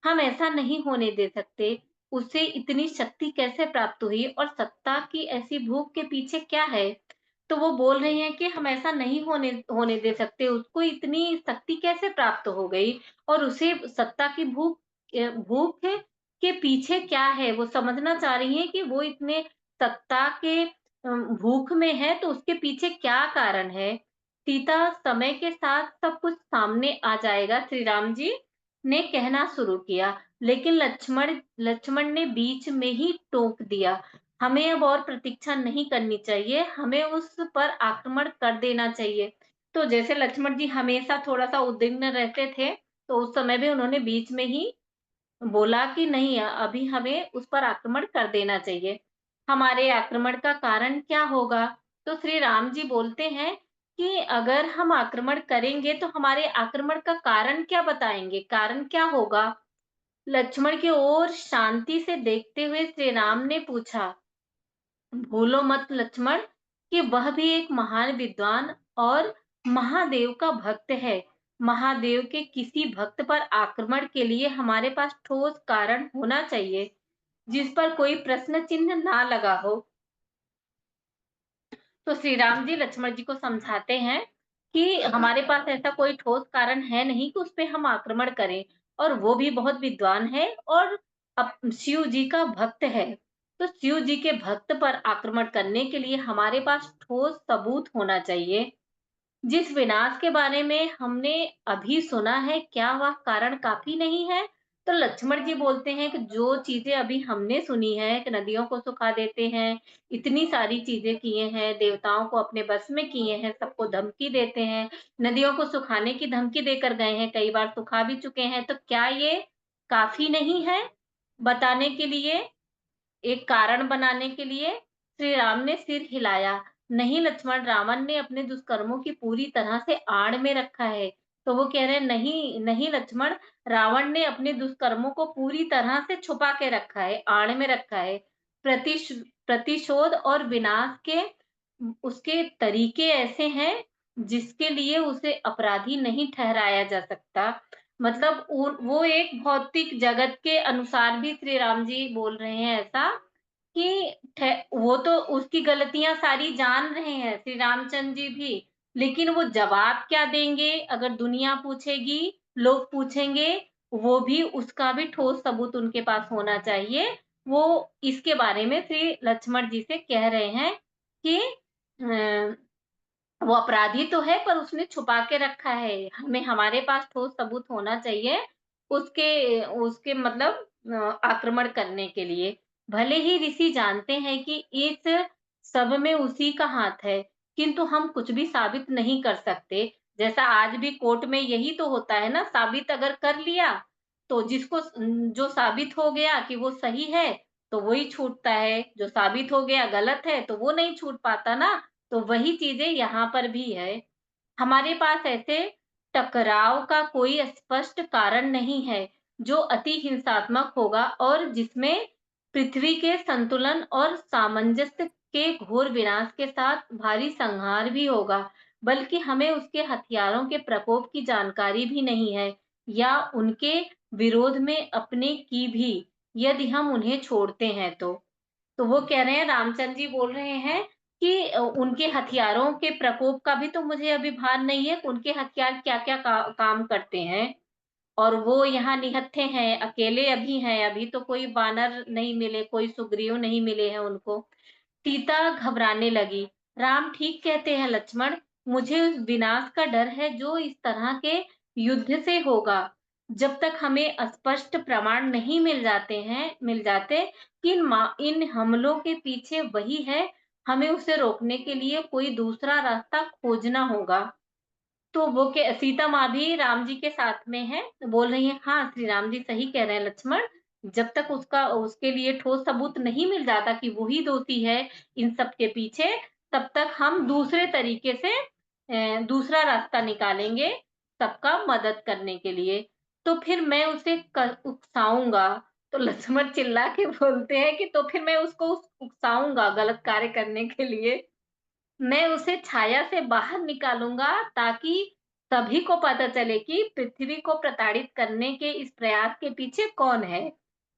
हम ऐसा नहीं होने दे सकते। उसे इतनी शक्ति कैसे प्राप्त हुई और सत्ता की ऐसी भूख के पीछे क्या है? तो वो बोल रही हैं कि हम ऐसा नहीं होने होने दे सकते। उसको इतनी शक्ति कैसे प्राप्त हो गई और उसे सत्ता की भूख है के पीछे क्या है? वो समझना चाह रही हैं कि वो इतने सत्ता के भूख में है तो उसके पीछे क्या कारण है? सीता समय के साथ सब कुछ सामने आ जाएगा, श्री राम जी ने कहना शुरू किया, लेकिन लक्ष्मण ने बीच में ही टोक दिया। हमें अब और प्रतीक्षा नहीं करनी चाहिए, हमें उस पर आक्रमण कर देना चाहिए। तो जैसे लक्ष्मण जी हमेशा थोड़ा-सा उद्विग्न रहते थे, तो उस समय भी उन्होंने बीच में ही बोला कि नहीं अभी हमें उस पर आक्रमण कर देना चाहिए। हमारे आक्रमण का कारण क्या होगा? तो श्री राम जी बोलते हैं कि अगर हम आक्रमण करेंगे तो हमारे आक्रमण का कारण क्या बताएँगे? कारण क्या होगा? लक्ष्मण की ओर शांति से देखते हुए श्री राम ने पूछा, भूलो मत लक्ष्मण कि वह भी एक महान विद्वान और महादेव का भक्त है। महादेव के किसी भक्त पर आक्रमण के लिए हमारे पास ठोस कारण होना चाहिए, जिस पर कोई प्रश्न चिन्ह ना लगा हो। तो श्री राम जी लक्ष्मण जी को समझाते हैं कि हमारे पास ऐसा कोई ठोस कारण है नहीं कि उस पे हम आक्रमण करें, और वो भी बहुत विद्वान है और शिव जी का भक्त है। तो शिव जी के भक्त पर आक्रमण करने के लिए हमारे पास ठोस सबूत होना चाहिए। जिस विनाश के बारे में हमने अभी सुना है, क्या वह कारण काफ़ी नहीं है? तो लक्ष्मण जी बोलते हैं कि जो चीज़ें अभी हमने सुनी है कि नदियों को सुखा देते हैं, इतनी सारी चीज़ें किए हैं, देवताओं को अपने बस में किए हैं, सबको धमकी देते हैं, नदियों को सुखाने की धमकी देकर गए हैं, कई बार सुखा भी चुके हैं, तो क्या ये काफ़ी नहीं है बताने के लिए? एक कारण बनाने के लिए श्री राम ने सिर हिलाया। नहीं लक्ष्मण, रावण ने अपने दुष्कर्मों की पूरी तरह से आड़ में रखा है। तो वो कह रहे हैं, नहीं नहीं लक्ष्मण, रावण ने अपने दुष्कर्मों को पूरी तरह से छुपा के रखा है, आड़ में रखा है। प्रतिश प्रतिशोध और विनाश के उसके तरीके ऐसे हैं जिसके लिए उसे अपराधी नहीं ठहराया जा सकता। मतलब वो एक भौतिक जगत के अनुसार भी श्री राम जी बोल रहे हैं ऐसा कि वो तो उसकी गलतियां सारी जान रहे हैं श्री रामचंद्र जी भी, लेकिन वो जवाब क्या देंगे अगर दुनिया पूछेगी, लोग पूछेंगे, वो भी उसका भी ठोस सबूत उनके पास होना चाहिए। वो इसके बारे में श्री लक्ष्मण जी से कह रहे हैं कि वो अपराधी तो है पर उसने छुपा के रखा है। हमें हमारे पास ठोस सबूत होना चाहिए उसके उसके मतलब आक्रमण करने के लिए। भले ही ऋषि जानते हैं कि इस सब में उसी का हाथ है, किंतु हम कुछ भी साबित नहीं कर सकते। जैसा आज भी कोर्ट में यही तो होता है ना, साबित अगर कर लिया, तो जो साबित हो गया कि वो सही है, तो वही छूटता है, जो साबित हो गया गलत है, तो वो नहीं छूट पाता ना। तो वही चीज़ें यहाँ पर भी है। हमारे पास ऐसे टकराव का कोई स्पष्ट कारण नहीं है, जो अति हिंसात्मक होगा और जिसमें पृथ्वी के संतुलन और सामंजस्य के घोर विनाश के साथ भारी संहार भी होगा, बल्कि हमें उसके हथियारों के प्रकोप की जानकारी भी नहीं है या उनके विरोध में अपने की भी, यदि हम उन्हें छोड़ते हैं तो। तो वो कह रहे हैं रामचंद्र जी बोल रहे हैं कि उनके हथियारों के प्रकोप का भी तो मुझे अभी भान नहीं है, उनके हथियार क्या-क्या काम करते हैं। और वो यहाँ निहत्थे हैं, अकेले अभी हैं, अभी तो कोई वानर नहीं मिले, कोई सुग्रीव नहीं मिले हैं उनको। सीता घबराने लगी। राम ठीक कहते हैं लक्ष्मण, मुझे उस विनाश का डर है जो इस तरह के युद्ध से होगा। जब तक हमें स्पष्ट प्रमाण नहीं मिल जाते कि इन हमलों के पीछे वही है, हमें उसे रोकने के लिए कोई दूसरा रास्ता खोजना होगा। तो वो के सीता माँ भी राम जी के साथ में है, तो बोल रही हैं, हाँ, श्री राम जी सही कह रहे हैं लक्ष्मण, जब तक उसके लिए ठोस सबूत नहीं मिल जाता कि वो ही दोषी है इन सब के पीछे, तब तक हम दूसरे तरीके से दूसरा रास्ता निकालेंगे सबका मदद करने के लिए। तो फिर मैं उसे उकसाऊँगा। तो लक्ष्मण चिल्ला के बोलते हैं कि तो फिर मैं उसको उकसाऊँगा गलत कार्य करने के लिए। मैं उसे छाया से बाहर निकालूँगा ताकि सभी को पता चले कि पृथ्वी को प्रताड़ित करने के इस प्रयास के पीछे कौन है।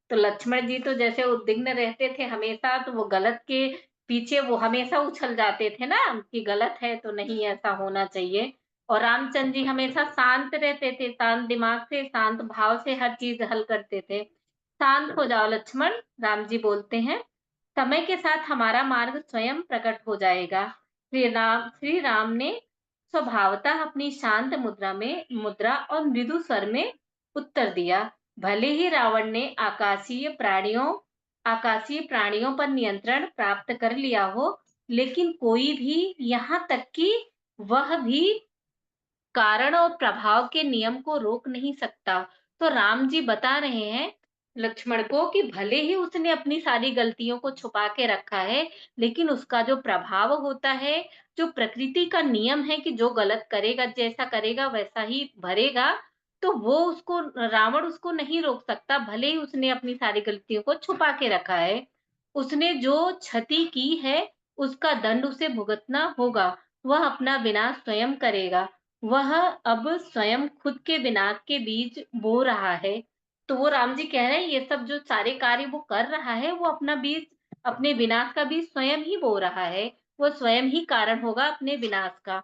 तो लक्ष्मण जी तो जैसे उद्विग्न रहते थे हमेशा, तो वो गलत के पीछे वो हमेशा उछल जाते थे ना कि गलत है तो नहीं ऐसा होना चाहिए। और रामचंद्र जी हमेशा शांत रहते थे, शांत दिमाग से, शांत भाव से हर चीज़ हल करते थे। शांत हो जाओ लक्ष्मण, राम जी बोलते हैं, समय के साथ हमारा मार्ग स्वयं प्रकट हो जाएगा। श्री राम ने स्वभावतः अपनी शांत मुद्रा और मृदु स्वर में उत्तर दिया। भले ही रावण ने आकाशीय प्राणियों पर नियंत्रण प्राप्त कर लिया हो, लेकिन कोई भी यहाँ तक कि वह भी कारण और प्रभाव के नियम को रोक नहीं सकता। तो राम जी बता रहे हैं लक्ष्मण को कि भले ही उसने अपनी सारी गलतियों को छुपा के रखा है, लेकिन उसका जो प्रभाव होता है, जो प्रकृति का नियम है कि जो गलत करेगा, जैसा करेगा वैसा ही भरेगा, तो वो उसको रावण उसको नहीं रोक सकता, भले ही उसने अपनी सारी गलतियों को छुपा के रखा है। उसने जो क्षति की है, उसका दंड उसे भुगतना होगा। वह अपना विनाश स्वयं करेगा। वह अब स्वयं खुद के विनाश के बीज बो रहा है। तो वो राम जी कह रहे हैं ये सब जो सारे कार्य वो कर रहा है, वो अपना बीज अपने विनाश का बीज स्वयं ही बो रहा है। वो स्वयं ही कारण होगा अपने विनाश का।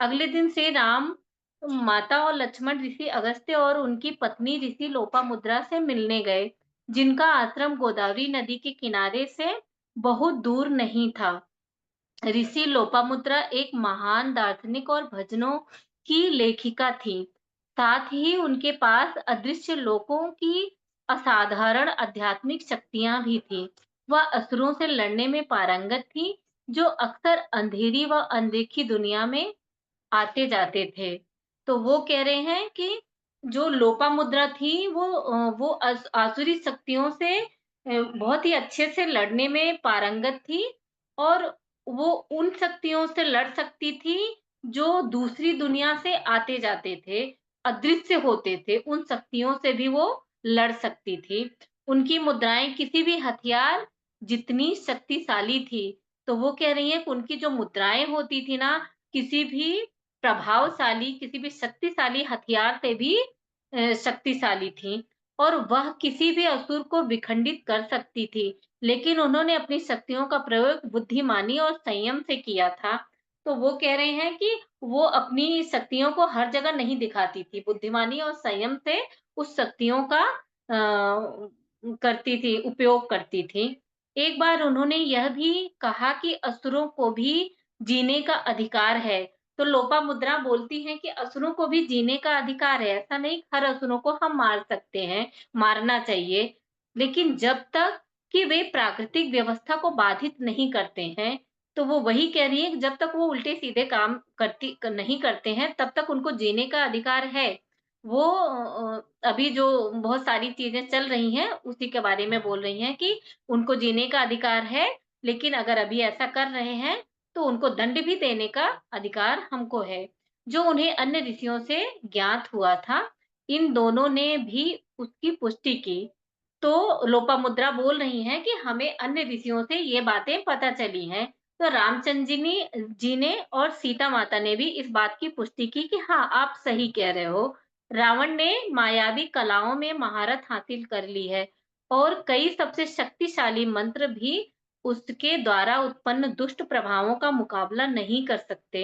अगले दिन से राम, माता और लक्ष्मण ऋषि अगस्त्य और उनकी पत्नी ऋषि लोपामुद्रा से मिलने गए, जिनका आश्रम गोदावरी नदी के किनारे से बहुत दूर नहीं था। ऋषि लोपामुद्रा एक महान दार्शनिक और भजनों की लेखिका थी। साथ ही उनके पास अदृश्य लोकों की असाधारण आध्यात्मिक शक्तियां भी थी। वह असुरों से लड़ने में पारंगत थी, जो अक्सर अंधेरी व अनदेखी दुनिया में आते जाते थे। तो वो कह रहे हैं कि जो लोपामुद्रा थी वो आसुरी शक्तियों से बहुत ही अच्छे से लड़ने में पारंगत थी और वो उन शक्तियों से लड़ सकती थी जो दूसरी दुनिया से आते जाते थे, अदृश्य होते थे, उन शक्तियों से भी वो लड़ सकती थी। उनकी मुद्राएँ किसी भी हथियार जितनी शक्तिशाली थी, तो वो कह रही हैं कि उनकी जो मुद्राएँ होती थी ना, किसी भी प्रभावशाली, किसी भी शक्तिशाली हथियार से भी शक्तिशाली थी और वह किसी भी असुर को विखंडित कर सकती थी। लेकिन उन्होंने अपनी शक्तियों का प्रयोग बुद्धिमानी और संयम से किया था। तो वो कह रहे हैं कि वो अपनी शक्तियों को हर जगह नहीं दिखाती थी, बुद्धिमानी और संयम से उस शक्तियों का करती थी, उपयोग करती थी। एक बार उन्होंने यह भी कहा कि असुरों को भी जीने का अधिकार है। तो लोपामुद्रा बोलती हैं कि असुरों को भी जीने का अधिकार है, ऐसा नहीं हर असुरों को हम मार सकते हैं, मारना चाहिए। लेकिन जब तक कि वे प्राकृतिक व्यवस्था को बाधित नहीं करते हैं, तो वो वही कह रही है कि जब तक वो उल्टे-सीधे काम नहीं करते हैं, तब तक उनको जीने का अधिकार है। वो अभी जो बहुत सारी चीज़ें चल रही हैं, उसी के बारे में बोल रही हैं कि उनको जीने का अधिकार है, लेकिन अगर अभी ऐसा कर रहे हैं, तो उनको दंड भी देने का अधिकार हमको है, जो उन्हें अन्य ऋषियों से ज्ञात हुआ था। इन दोनों ने भी उसकी पुष्टि की। तो लोपामुद्रा बोल रही हैं कि हमें अन्य ऋषियों से ये बातें पता चली हैं। तो रामचंद्र जी ने और सीता माता ने भी इस बात की पुष्टि की कि हाँ, आप सही कह रहे हो। रावण ने मायावी कलाओं में महारत हासिल कर ली है और कई सबसे शक्तिशाली मंत्र भी उसके द्वारा उत्पन्न दुष्ट प्रभावों का मुकाबला नहीं कर सकते।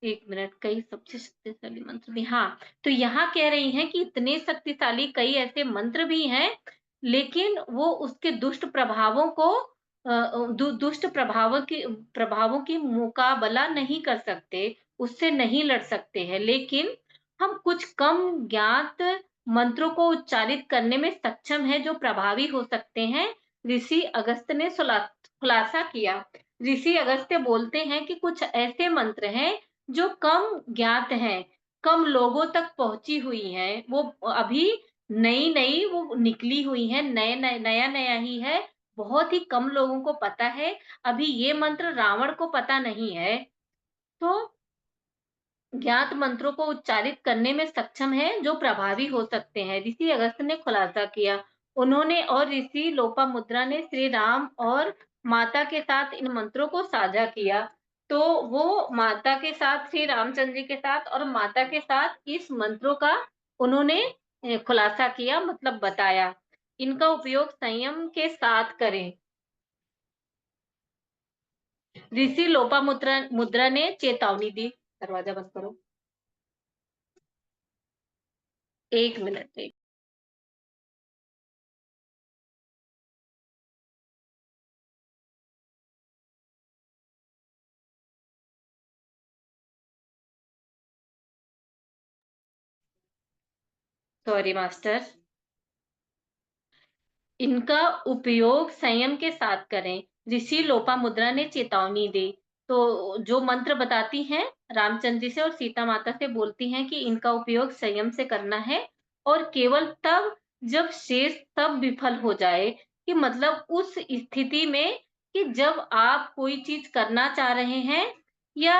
1 मिनट, कई सबसे शक्तिशाली मंत्र भी, हाँ, तो यहाँ कह रही हैं कि इतने शक्तिशाली कई ऐसे मंत्र भी हैं, लेकिन वो उसके दुष्ट प्रभावों को दुष्ट प्रभावों की मुकाबला नहीं कर सकते, उससे नहीं लड़ सकते हैं। लेकिन हम कुछ कम ज्ञात मंत्रों को उच्चारित करने में सक्षम हैं, जो प्रभावी हो सकते हैं, ऋषि अगस्त्य ने खुलासा किया। ऋषि अगस्त्य बोलते हैं कि कुछ ऐसे मंत्र हैं जो कम ज्ञात हैं, कम लोगों तक पहुँची हुई हैं, वो अभी नई-नई वो निकली हुई हैं, नया-नया ही है, बहुत ही कम लोगों को पता है, अभी ये मंत्र रावण को पता नहीं है। तो ज्ञात मंत्रों को उच्चारित करने में सक्षम है, जो प्रभावी हो सकते हैं, ऋषि अगस्त्य ने खुलासा किया। उन्होंने और ऋषि लोपामुद्रा ने श्री राम और माता के साथ इन मंत्रों को साझा किया। तो वो माता के साथ, श्री रामचंद्र जी के साथ और माता के साथ इस मंत्रों का उन्होंने खुलासा किया, मतलब बताया। इनका उपयोग संयम के साथ करें। ऋषि लोपामुद्रा मुद्रा ने चेतावनी दी। दरवाजा बंद करो। 1 मिनट। Sorry master. इनका उपयोग संयम के साथ करें। ऋषि लोपामुद्रा ने चेतावनी दी। तो जो मंत्र बताती हैं, रामचंद्र जी से और सीता माता से बोलती हैं कि इनका उपयोग संयम से करना है और केवल तब जब शेष सब विफल हो जाए, कि मतलब उस स्थिति में कि जब आप कोई चीज़ करना चाह रहे हैं या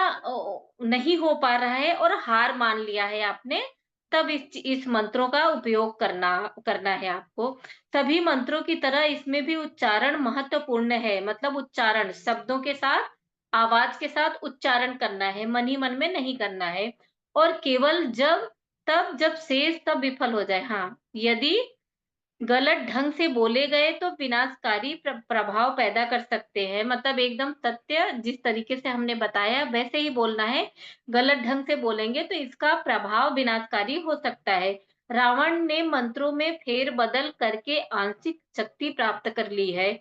नहीं हो पा रहा है और हार मान लिया है आपने, तब इस मंत्रों का उपयोग करना करना है आपको। सभी मंत्रों की तरह इसमें भी उच्चारण महत्वपूर्ण है, मतलब उच्चारण शब्दों के साथ, आवाज़ के साथ उच्चारण करना है, मन ही मन में नहीं करना है। और केवल जब शेष सब विफल हो जाए। हाँ, यदि गलत ढंग से बोले गए तो विनाशकारी प्रभाव पैदा कर सकते हैं। मतलब एकदम सत्य जिस तरीके से हमने बताया वैसे ही बोलना है। गलत ढंग से बोलेंगे तो इसका प्रभाव विनाशकारी हो सकता है। रावण ने मंत्रों में फेर-बदल करके आंशिक शक्ति प्राप्त कर ली है।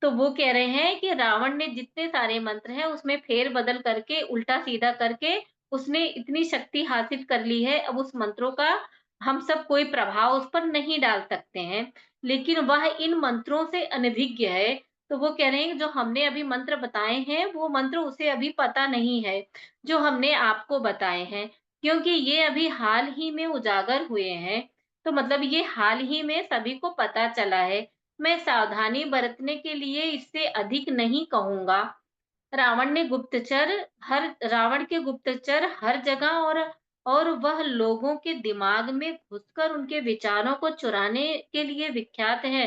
तो वो कह रहे हैं कि रावण ने जितने सारे मंत्र हैं उसमें फेर-बदल करके, उल्टा-सीधा करके उसने इतनी शक्ति हासिल कर ली है, अब उस मंत्रों का हम सब कोई प्रभाव उस पर नहीं डाल सकते हैं। लेकिन वह इन मंत्रों से अनभिज्ञ है। तो वो कह रहे हैं कि जो हमने अभी मंत्र बताए हैं, वो मंत्र उसे अभी पता नहीं है, जो हमने आपको बताए हैं, क्योंकि ये अभी हाल ही में उजागर हुए हैं। तो मतलब ये हाल ही में सभी को पता चला है। मैं सावधानी बरतने के लिए इससे अधिक नहीं कहूँगा। रावण के गुप्तचर हर जगह और वह लोगों के दिमाग में घुसकर उनके विचारों को चुराने के लिए विख्यात है।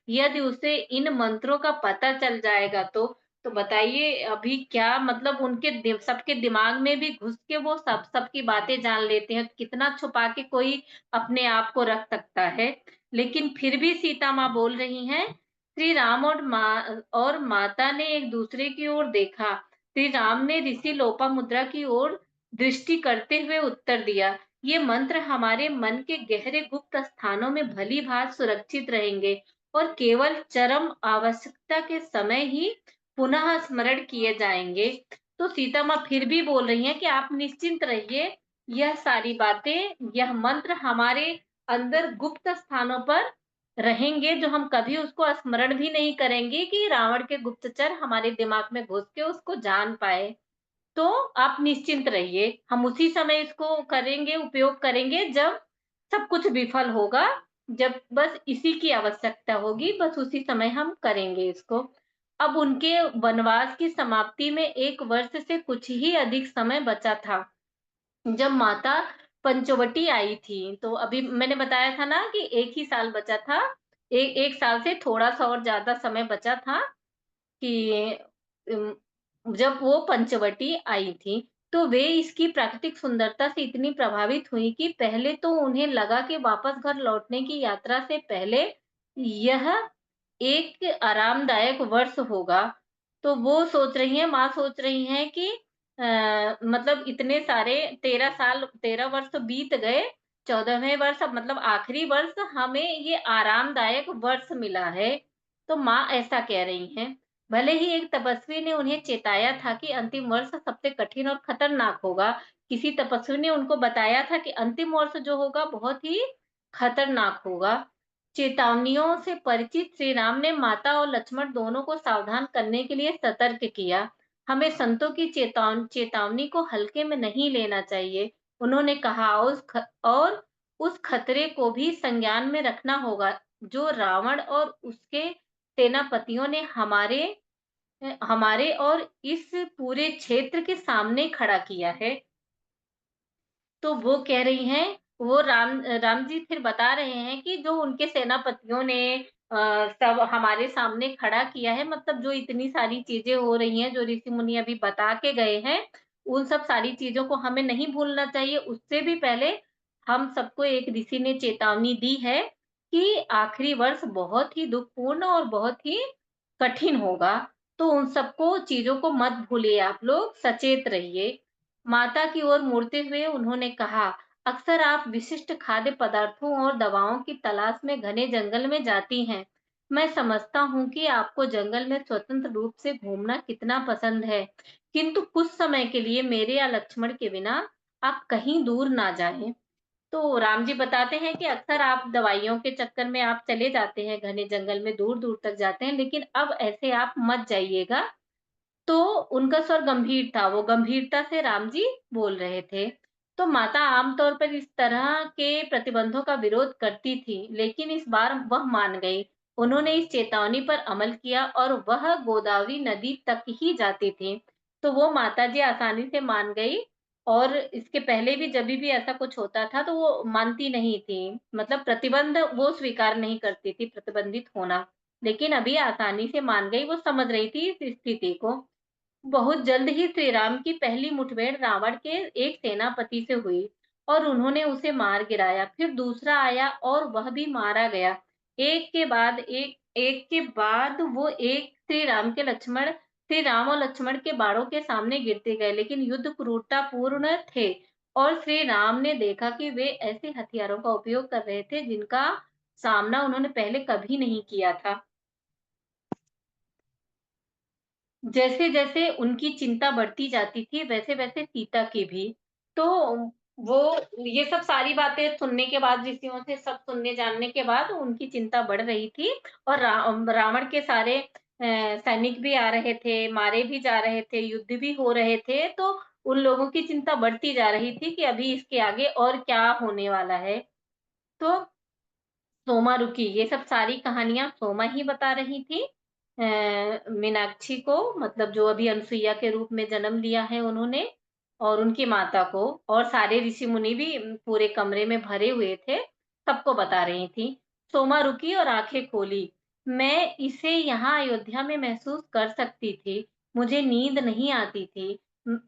यदि उसे इन मंत्रों का पता चल जाएगा तो बताइए अभी क्या, मतलब सबके दिमाग में भी घुस के वो सबकी बातें जान लेते हैं। कितना छुपा के कोई अपने आप को रख सकता है। लेकिन फिर भी सीता माँ बोल रही हैं, श्री राम और माता ने एक दूसरे की ओर देखा। श्री राम ने ऋषि लोपामुद्रा की ओर दृष्टि करते हुए उत्तर दिया, ये मंत्र हमारे मन के गहरे गुप्त स्थानों में भली भांति सुरक्षित रहेंगे और केवल चरम आवश्यकता के समय ही पुनः स्मरण किए जाएंगे। तो सीता माँ फिर भी बोल रही हैं कि आप निश्चिंत रहिए, यह सारी बातें, यह मंत्र हमारे अंदर गुप्त स्थानों पर रहेंगे, जो हम कभी उसको स्मरण भी नहीं करेंगे कि रावण के गुप्तचर हमारे दिमाग में घुस के उसको जान पाए। तो आप निश्चिंत रहिए, हम उसी समय इसको करेंगे, उपयोग करेंगे जब सब कुछ विफल होगा, जब बस इसी की आवश्यकता होगी, बस उसी समय हम करेंगे इसको। अब उनके वनवास की समाप्ति में 1 वर्ष से कुछ ही अधिक समय बचा था। जब माता पंचवटी आई थी, तो अभी मैंने बताया था ना कि 1 ही साल बचा था। 1 साल से थोड़ा-सा और ज़्यादा समय बचा था कि जब वो पंचवटी आई थी, तो वे इसकी प्राकृतिक सुंदरता से इतनी प्रभावित हुई कि पहले तो उन्हें लगा कि वापस घर लौटने की यात्रा से पहले यह एक आरामदायक वर्ष होगा। तो वो सोच रही हैं, माँ सोच रही हैं कि मतलब इतने सारे 13 वर्ष तो बीत गए, 14वें वर्ष अब मतलब आखिरी वर्ष हमें ये आरामदायक वर्ष मिला है। तो माँ ऐसा कह रही हैं। भले ही एक तपस्वी ने उन्हें चेताया था कि अंतिम वर्ष सबसे कठिन और खतरनाक होगा। किसी तपस्वी ने उनको बताया था कि अंतिम वर्ष जो होगा बहुत ही खतरनाक होगा। चेतावनियों से परिचित श्री राम ने माता और लक्ष्मण दोनों को सावधान करने के लिए सतर्क किया। हमें संतों की चेतावनी को हल्के में नहीं लेना चाहिए। उन्होंने कहा, और उस खतरे को भी संज्ञान में रखना होगा जो रावण और उसके सेनापतियों ने हमारे और इस पूरे क्षेत्र के सामने खड़ा किया है। तो वो कह रही हैं, वो राम जी फिर बता रहे हैं कि जो उनके सेनापतियों ने सब हमारे सामने खड़ा किया है, मतलब जो इतनी सारी चीज़ें हो रही हैं, जो ऋषि मुनि अभी बता के गए हैं, उन सब सारी चीज़ों को हमें नहीं भूलना चाहिए। उससे भी पहले हम सबको एक ऋषि ने चेतावनी दी है कि आखिरी वर्ष बहुत ही दुखपूर्ण और बहुत ही कठिन होगा। तो उन सबको चीज़ों को मत भूलिए, आप लोग सचेत रहिए। माता की ओर मुड़ते हुए उन्होंने कहा, अक्सर आप विशिष्ट खाद्य पदार्थों और दवाओं की तलाश में घने जंगल में जाती हैं। मैं समझता हूँ कि आपको जंगल में स्वतंत्र रूप से घूमना कितना पसंद है, किंतु कुछ समय के लिए मेरे या लक्ष्मण के बिना आप कहीं दूर ना जाएं। तो राम जी बताते हैं कि अक्सर आप दवाइयों के चक्कर में आप चले जाते हैं, घने जंगल में दूर-दूर तक जाते हैं, लेकिन अब ऐसे आप मत जाइएगा। तो उनका स्वर गंभीर था, वो गंभीरता से राम जी बोल रहे थे। तो माता आमतौर पर इस तरह के प्रतिबंधों का विरोध करती थी, लेकिन इस बार वह मान गई। उन्होंने इस चेतावनी पर अमल किया और वह गोदावरी नदी तक ही जाती थी। तो वो माताजी आसानी से मान गई और इसके पहले भी जभी भी ऐसा कुछ होता था तो वो मानती नहीं थी। मतलब प्रतिबंध वो स्वीकार नहीं करती थी, प्रतिबंधित होना। लेकिन अभी आसानी से मान गई, वो समझ रही थी इस स्थिति को। बहुत जल्द ही श्री राम की पहली मुठभेड़ रावण के एक सेनापति से हुई और उन्होंने उसे मार गिराया। फिर दूसरा आया और वह भी मारा गया। एक के बाद वो एक श्री राम और लक्ष्मण के बाणों के सामने गिरते गए, लेकिन युद्ध क्रूरतापूर्ण थे और श्री राम ने देखा कि वे ऐसे हथियारों का उपयोग कर रहे थे जिनका सामना उन्होंने पहले कभी नहीं किया था। जैसे-जैसे उनकी चिंता बढ़ती जाती थी, वैसे-वैसे सीता की भी। तो वो ये सब सारी बातें सुनने के बाद, ऋषियों से सब सुनने जानने के बाद उनकी चिंता बढ़ रही थी और रावण के सारे सैनिक भी आ रहे थे, मारे भी जा रहे थे, युद्ध भी हो रहे थे, तो उन लोगों की चिंता बढ़ती जा रही थी कि अभी इसके आगे और क्या होने वाला है। तो सोमा रुकी, ये सब सारी कहानियाँ सोमा ही बता रही थी मीनाक्षी को, मतलब जो अभी अनसुईया के रूप में जन्म लिया है उन्होंने, और उनकी माता को, और सारे ऋषि-मुनि भी पूरे कमरे में भरे हुए थे, सबको बता रही थी। सोमा रुकी और आँखें खोली। मैं इसे यहाँ अयोध्या में महसूस कर सकती थी। मुझे नींद नहीं आती थी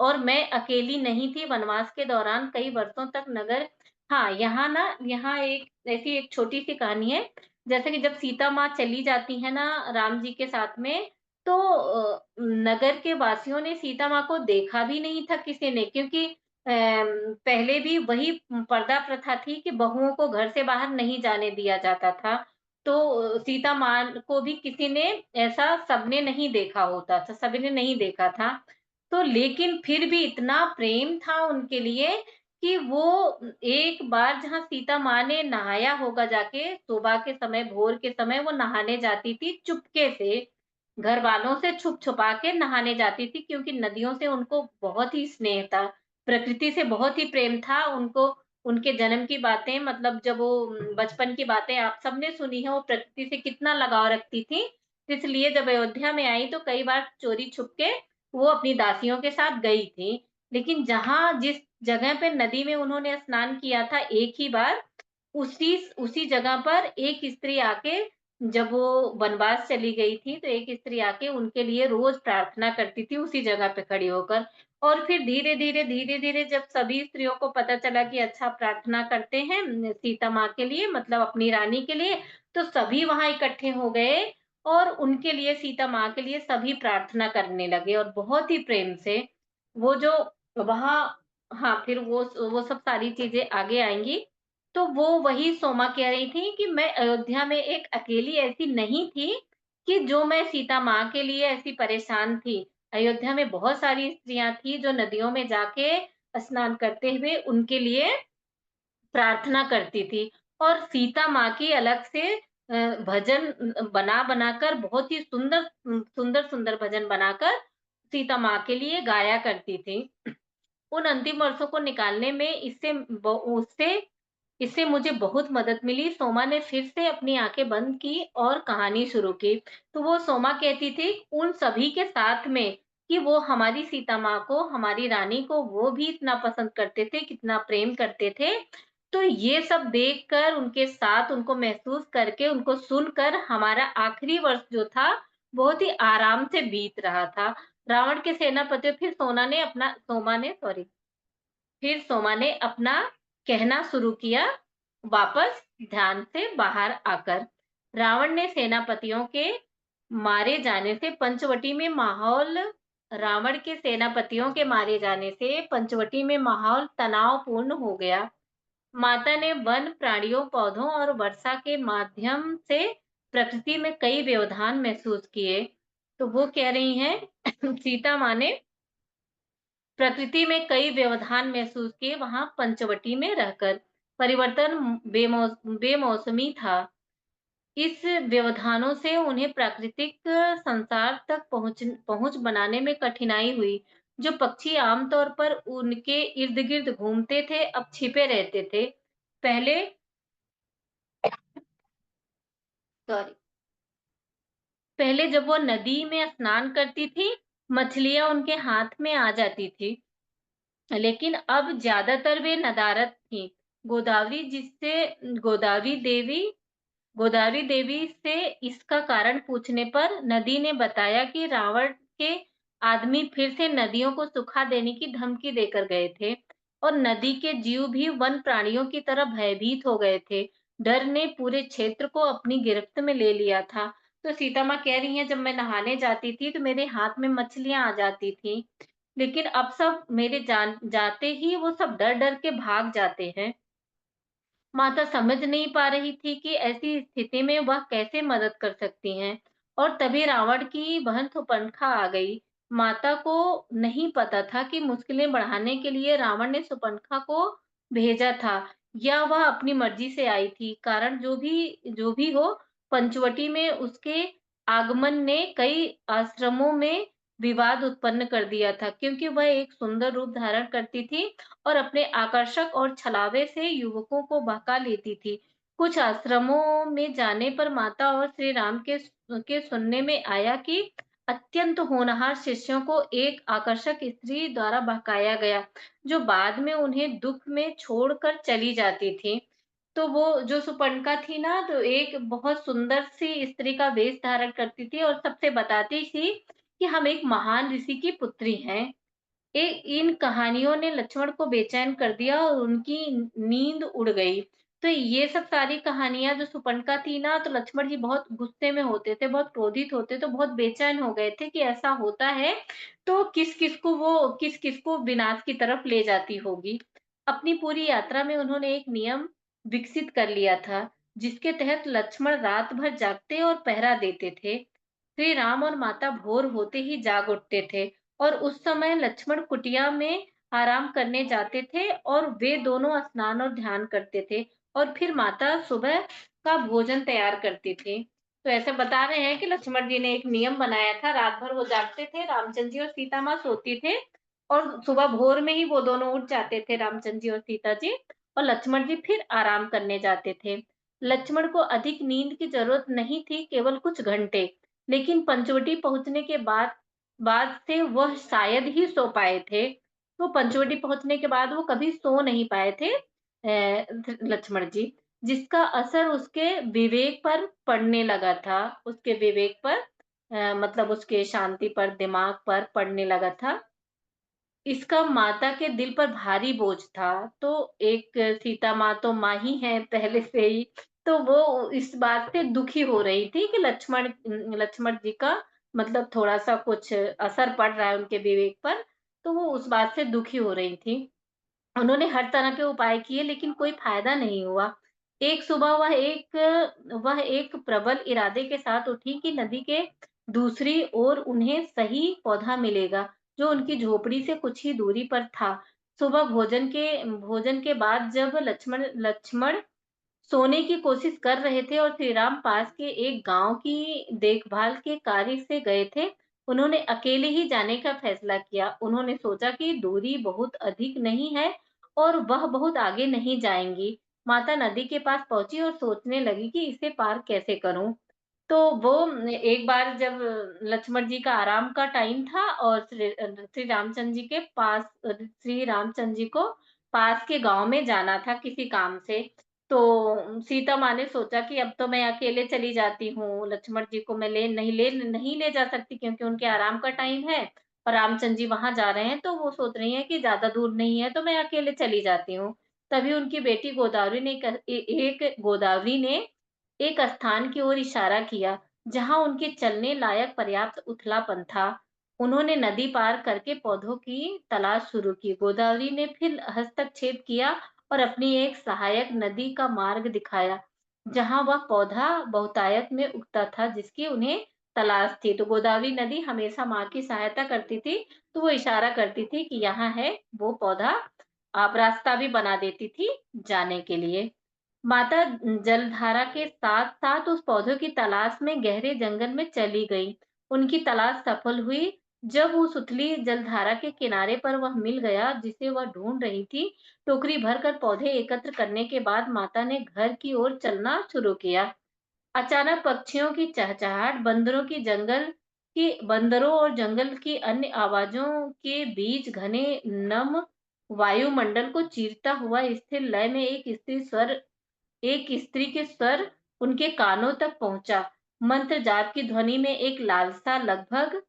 और मैं अकेली नहीं थी वनवास के दौरान कई वर्षों तक नगर। हाँ, यहाँ एक ऐसी एक छोटी-सी कहानी है, जैसे कि जब सीता माँ चली जाती है ना राम जी के साथ में, तो नगर के वासियों ने सीता माँ को देखा भी नहीं था किसी ने, क्योंकि पहले भी वही पर्दा प्रथा थी कि बहुओं को घर से बाहर नहीं जाने दिया जाता था। तो सीता माँ को भी किसी ने ऐसा सबने नहीं देखा होता था, सभी ने नहीं देखा था। तो लेकिन फिर भी इतना प्रेम था उनके लिए कि वो एक बार जहाँ सीता माँ ने नहाया होगा जाके, सुबह के समय, भोर के समय वो नहाने जाती थी चुपके से, घर वालों से छुप-छुपा के नहाने जाती थी, क्योंकि नदियों से उनको बहुत ही स्नेह था, प्रकृति से बहुत ही प्रेम था उनको। उनके जन्म की बातें, मतलब जब वो बचपन की बातें आप सबने सुनी है, वो प्रकृति से कितना लगाव रखती थी। इसलिए जब अयोध्या में आई तो कई बार चोरी छुप के वो अपनी दासियों के साथ गई थी। लेकिन जिस जगह पे नदी में उन्होंने स्नान किया था एक ही बार, उसी उसी जगह पर एक स्त्री आके, जब वो वनवास चली गई थी, तो एक स्त्री आके उनके लिए रोज़ प्रार्थना करती थी उसी जगह पे खड़ी होकर। और फिर धीरे-धीरे जब सभी स्त्रियों को पता चला कि अच्छा प्रार्थना करते हैं सीता माँ के लिए, मतलब अपनी रानी के लिए, तो सभी वहाँ इकट्ठे हो गए और उनके लिए, सीता माँ के लिए सभी प्रार्थना करने लगे और बहुत ही प्रेम से। वो जो वहाँ हाँ, फिर वो सब सारी चीज़ें आगे आएँगी। तो वो वही सोमा कह रही थी कि मैं अयोध्या में एक अकेली ऐसी नहीं थी कि जो मैं सीता माँ के लिए ऐसी परेशान थी। अयोध्या में बहुत सारी स्त्रियाँ थी जो नदियों में जाके स्नान करते हुए उनके लिए प्रार्थना करती थी और सीता माँ की अलग से भजन बना-बनाकर, बहुत ही सुंदर-सुंदर भजन बनाकर सीता माँ के लिए गाया करती थी। उन अंतिम वर्षों को निकालने में इससे मुझे बहुत मदद मिली। सोमा ने फिर से अपनी आँखें बंद की और कहानी शुरू की। तो वो सोमा कहती थी उन सभी के साथ में कि वो हमारी सीता माँ को, हमारी रानी को वो भी इतना पसंद करते थे, कितना प्रेम करते थे। तो ये सब देखकर, उनके साथ उनको महसूस करके, उनको सुनकर हमारा आखिरी वर्ष जो था, बहुत ही आराम से बीत रहा था। रावण के सेनापति फिर सोमा ने अपना कहना शुरू किया, वापस ध्यान से बाहर आकर। रावण ने सेनापतियों के मारे जाने से पंचवटी में माहौल रावण के सेनापतियों के मारे जाने से पंचवटी में माहौल तनावपूर्ण हो गया। माता ने वन प्राणियों, पौधों और वर्षा के माध्यम से प्रकृति में कई व्यवधान महसूस किए। तो वो कह रही हैं सीता माँ ने प्रकृति में कई व्यवधान महसूस किए वहां पंचवटी में रहकर। परिवर्तन बेमौसमी था। इस व्यवधानों से उन्हें प्राकृतिक संसार तक पहुंच पहुंच बनाने में कठिनाई हुई। जो पक्षी आमतौर पर उनके इर्द-गिर्द घूमते थे, अब छिपे रहते थे। पहले सॉरी पहले जब वो नदी में स्नान करती थी, मछलियाँ उनके हाथ में आ जाती थी। लेकिन अब ज़्यादातर वे नदारद थीं। गोदावरी जिससे गोदावरी देवी गोदावरी देवी से इसका कारण पूछने पर नदी ने बताया कि रावण के आदमी फिर से नदियों को सुखा देने की धमकी देकर गए थे और नदी के जीव भी वन प्राणियों की तरह भयभीत हो गए थे। डर ने पूरे क्षेत्र को अपनी गिरफ्त में ले लिया था। तो सीता माँ कह रही हैं, जब मैं नहाने जाती थी तो मेरे हाथ में मछलियां आ जाती थी, लेकिन अब सब मेरे जान जाते ही वो सब डर डर के भाग जाते हैं। माता समझ नहीं पा रही थी कि ऐसी स्थिति में वह कैसे मदद कर सकती हैं और तभी रावण की बहन शूर्पणखा आ गई। माता को नहीं पता था कि मुश्किलें बढ़ाने के लिए रावण ने शूर्पणखा को भेजा था या वह अपनी मर्जी से आई थी। कारण जो भी हो, पंचवटी में उसके आगमन ने कई आश्रमों में विवाद उत्पन्न कर दिया था, क्योंकि वह एक सुंदर रूप धारण करती थी और अपने आकर्षक और छलावे से युवकों को बहका लेती थी। कुछ आश्रमों में जाने पर माता और श्री राम के सुनने में आया कि अत्यंत होनहार शिष्यों को एक आकर्षक स्त्री द्वारा बहकाया गया, जो बाद में उन्हें दुख में छोड़कर चली जाती थी। तो वो जो सुपर्णखा थी ना, तो एक बहुत सुंदर सी स्त्री का वेश धारण करती थी और सबसे बताती थी कि हम एक महान ऋषि की पुत्री हैं। इन कहानियों ने लक्ष्मण को बेचैन कर दिया और उनकी नींद उड़ गई। तो ये सब सारी कहानियाँ जो सुपर्णखा थी ना, तो लक्ष्मण जी बहुत गुस्से में होते थे, बहुत क्रोधित होते, तो बहुत बेचैन हो गए थे कि ऐसा होता है, तो किस-किस को विनाश की तरफ ले जाती होगी। अपनी पूरी यात्रा में उन्होंने एक नियम विकसित कर लिया था, जिसके तहत लक्ष्मण रात भर जागते और पहरा देते थे। श्री राम और माता भोर होते ही जाग उठते थे और उस समय लक्ष्मण कुटिया में आराम करने जाते थे और वे दोनों स्नान और ध्यान करते थे और फिर माता सुबह का भोजन तैयार करती थी। तो ऐसे बता रहे हैं कि लक्ष्मण जी ने एक नियम बनाया था, रात भर वो जागते थे, रामचंद्र जी और सीता माँ सोती थे और सुबह भोर में ही वो दोनों उठ जाते थे, रामचंद्र जी और सीता जी, और लक्ष्मण जी फिर आराम करने जाते थे। लक्ष्मण को अधिक नींद की जरूरत नहीं थी, केवल कुछ घंटे। लेकिन पंचवटी पहुंचने के बाद से वह शायद ही सो पाए थे। तो पंचवटी पहुंचने के बाद वो कभी सो नहीं पाए थे लक्ष्मण जी, जिसका असर उसके विवेक पर पड़ने लगा था, उसके विवेक पर मतलब उसके शांति पर, दिमाग पर पड़ने लगा था। इसका माता के दिल पर भारी बोझ था। तो एक सीता माँ तो माँ ही है पहले से ही, तो वो इस बात से दुखी हो रही थी कि लक्ष्मण जी का मतलब थोड़ा-सा कुछ असर पड़ रहा है उनके विवेक पर, तो वो उस बात से दुखी हो रही थी। उन्होंने हर तरह के उपाय किए, लेकिन कोई फ़ायदा नहीं हुआ। एक सुबह वह एक प्रबल इरादे के साथ उठी कि नदी के दूसरी ओर उन्हें सही पौधा मिलेगा, जो उनकी झोपड़ी से कुछ ही दूरी पर था। सुबह भोजन के बाद जब लक्ष्मण सोने की कोशिश कर रहे थे और श्री राम पास के एक गांव की देखभाल के कार्य से गए थे, उन्होंने अकेले ही जाने का फैसला किया। उन्होंने सोचा कि दूरी बहुत अधिक नहीं है और वह बहुत आगे नहीं जाएंगी। माता नदी के पास पहुंची और सोचने लगी कि इसे पार कैसे करूं। तो वो एक बार जब लक्ष्मण जी का आराम का टाइम था और श्री रामचंद्र जी के पास श्री रामचंद्र जी को पास के गांव में जाना था किसी काम से। तो सीता माँ ने सोचा कि अब तो मैं अकेले चली जाती हूँ, लक्ष्मण जी को मैं नहीं ले जा सकती, क्योंकि उनके आराम का टाइम है और रामचंद्र जी वहां जा रहे हैं, तो वो सोच रही हैं कि ज्यादा दूर नहीं है तो मैं अकेले चली जाती हूँ। तभी उनकी बेटी गोदावरी ने एक स्थान की ओर इशारा किया, जहां उनके चलने लायक पर्याप्त उथलापन था। उन्होंने नदी पार करके पौधों की तलाश शुरू की। गोदावरी ने फिर हस्तक्षेप किया और अपनी एक सहायक नदी का मार्ग दिखाया, जहां वह पौधा बहुतायत में उगता था जिसकी उन्हें तलाश थी। तो गोदावरी नदी हमेशा माँ की सहायता करती थी, तो वो इशारा करती थी कि यहाँ है वो पौधा, आप रास्ता भी बना देती थी जाने के लिए। माता जलधारा के साथ-साथ उस पौधे की तलाश में गहरे जंगल में चली गई। उनकी तलाश सफल हुई। जब उस उथली जलधारा के किनारे पर वह मिल गया जिसे वह ढूंढ रही थी, टोकरी भरकर पौधे एकत्र करने के बाद माता ने घर की ओर चलना शुरू किया। अचानक पक्षियों की चहचहाट, बंदरों और जंगल की अन्य आवाजों के बीच घने नम वायुमंडल को चीरता हुआ स्थिर लय में एक स्त्री के स्वर उनके कानों तक पहुंचा। मंत्र जाप की ध्वनि में एक लालसा, लगभग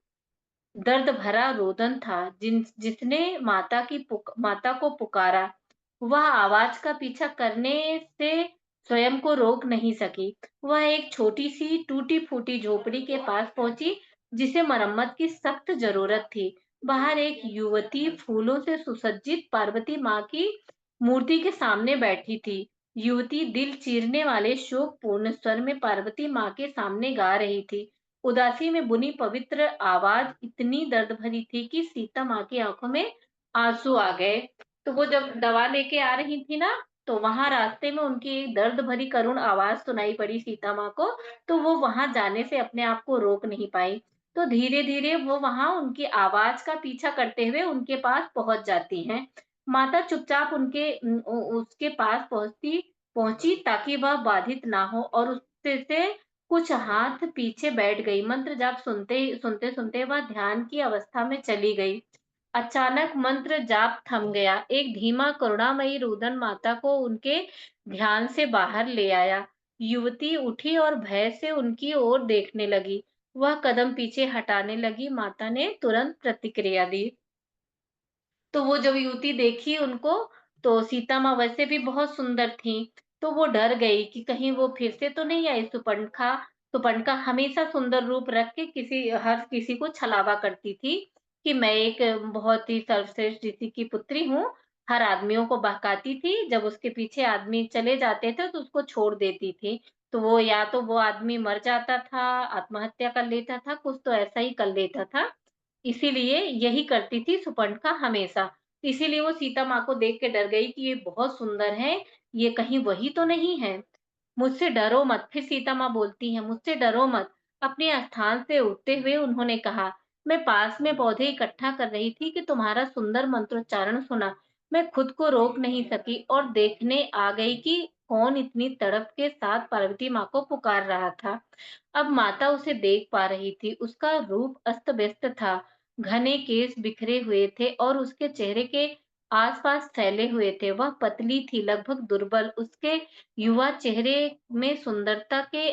दर्द भरा रोदन था, जिसने माता को पुकारा। वह आवाज का पीछा करने से स्वयं को रोक नहीं सकी। वह एक छोटी सी टूटी फूटी झोपड़ी के पास पहुंची, जिसे मरम्मत की सख्त जरूरत थी। बाहर एक युवती फूलों से सुसज्जित पार्वती माँ की मूर्ति के सामने बैठी थी। युवती दिल चीरने वाले शोकपूर्ण स्वर में पार्वती माँ के सामने गा रही थी। उदासी में बुनी पवित्र आवाज इतनी दर्द भरी थी कि सीता माँ की आंखों में आंसू आ गए। तो वो जब दवा लेके आ रही थी ना, तो वहां रास्ते में उनकी एक दर्द भरी करुण आवाज सुनाई पड़ी सीता माँ को। तो वो वहां जाने से अपने आप को रोक नहीं पाई। तो धीरे धीरे वो वहां उनकी आवाज का पीछा करते हुए उनके पास पहुंच जाती हैं। माता चुपचाप उसके पास पहुंची ताकि वह बाधित ना हो, और उससे से कुछ हाथ पीछे बैठ गई। मंत्र जाप सुनते सुनते वह ध्यान की अवस्था में चली गई। अचानक मंत्र जाप थम गया। एक धीमा करुणामयी रुदन माता को उनके ध्यान से बाहर ले आया। युवती उठी और भय से उनकी ओर देखने लगी। वह कदम पीछे हटाने लगी। माता ने तुरंत प्रतिक्रिया दी। तो वो जब युवती देखी उनको, तो सीता माँ वैसे भी बहुत सुंदर थी। तो वो डर गई कि कहीं वो फिर से तो नहीं आई। सुपर्णखा हमेशा सुंदर रूप रख के हर किसी को छलावा करती थी कि मैं एक बहुत ही सर्वश्रेष्ठ ऋषि की पुत्री हूँ। हर आदमियों को बहकाती थी। जब उसके पीछे आदमी चले जाते थे तो उसको छोड़ देती थी। तो वो या तो वो आदमी मर जाता था, आत्महत्या कर लेता था, कुछ तो ऐसा ही कर लेता था। इसीलिए यही करती थी सुपर्णखा हमेशा। इसीलिए वो सीता माँ को देख के डर गई कि ये बहुत सुंदर है, ये कहीं वही तो नहीं है। मुझसे डरो मत। फिर सीता माँ बोलती हैं, मुझसे डरो मत। अपने स्थान से उठते हुए उन्होंने कहा, मैं पास में पौधे इकट्ठा कर रही थी कि तुम्हारा सुंदर मंत्रोच्चारण सुना। मैं खुद को रोक नहीं सकी और देखने आ गई कि कौन इतनी तड़प के साथ पार्वती माँ को पुकार रहा था। अब माता उसे देख पा रही थी। उसका रूप अस्त व्यस्त था। घने केस बिखरे हुए थे और उसके चेहरे के आसपास फैले हुए थे। वह पतली थी, लगभग दुर्बल। उसके युवा चेहरे में सुंदरता के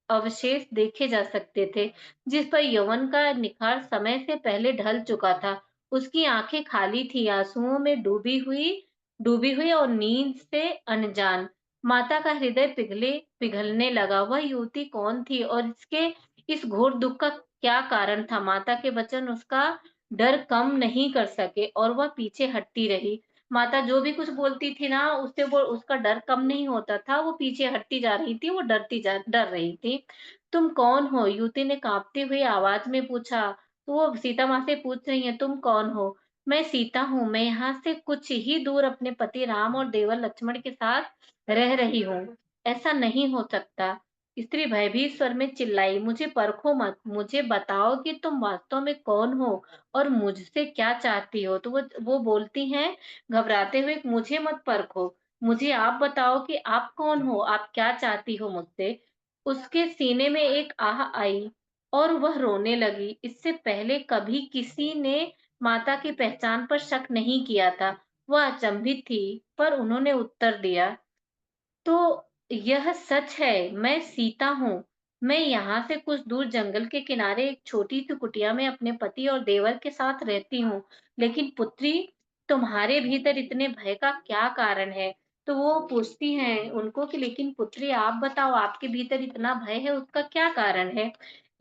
अवशेष देखे जा सकते थे, जिस पर यौवन का निखार समय से पहले ढल चुका था। उसकी आंखें खाली थी, आंसुओं में डूबी हुई और नींद से अनजान। माता का हृदय पिघलने लगा। वह युवती कौन थी और इसके इस घोर दुख का क्या कारण था? माता के वचन उसका डर कम नहीं कर सके और वह पीछे हटती रही। माता जो भी कुछ बोलती थी ना, उससे वो उसका डर कम नहीं होता था। वो पीछे हटती जा रही थी, वो डर रही थी। तुम कौन हो? युवती ने कांपती हुई आवाज में पूछा। तो वो सीता माँ से पूछ रही है, तुम कौन हो? मैं सीता हूँ। मैं यहाँ से कुछ ही दूर अपने पति राम और देवर लक्ष्मण के साथ रह रही हूँ। ऐसा नहीं हो सकता। स्त्री भयभीत स्वर में चिल्लाई, मुझे परखो मत। मुझे बताओ कि तुम वास्तव में कौन हो और मुझसे क्या चाहती हो? तो वो बोलती हैं घबराते हुए, मुझे मत परखो। मुझे आप बताओ कि आप कौन हो? आप क्या चाहती हो मुझसे? उसके सीने में एक आह आई और वह रोने लगी। इससे पहले कभी किसी ने माता की पहचान पर शक नहीं किया था। वह अचंभित थी, पर उन्होंने उत्तर दिया, तो यह सच है, मैं सीता हूँ। मैं यहाँ से कुछ दूर जंगल के किनारे एक छोटी सी कुटिया में अपने पति और देवर के साथ रहती हूँ। लेकिन पुत्री, तुम्हारे भीतर इतने भय का क्या कारण है? तो वो पूछती हैं उनको कि लेकिन पुत्री, आप बताओ, आपके भीतर इतना भय है, उसका क्या कारण है?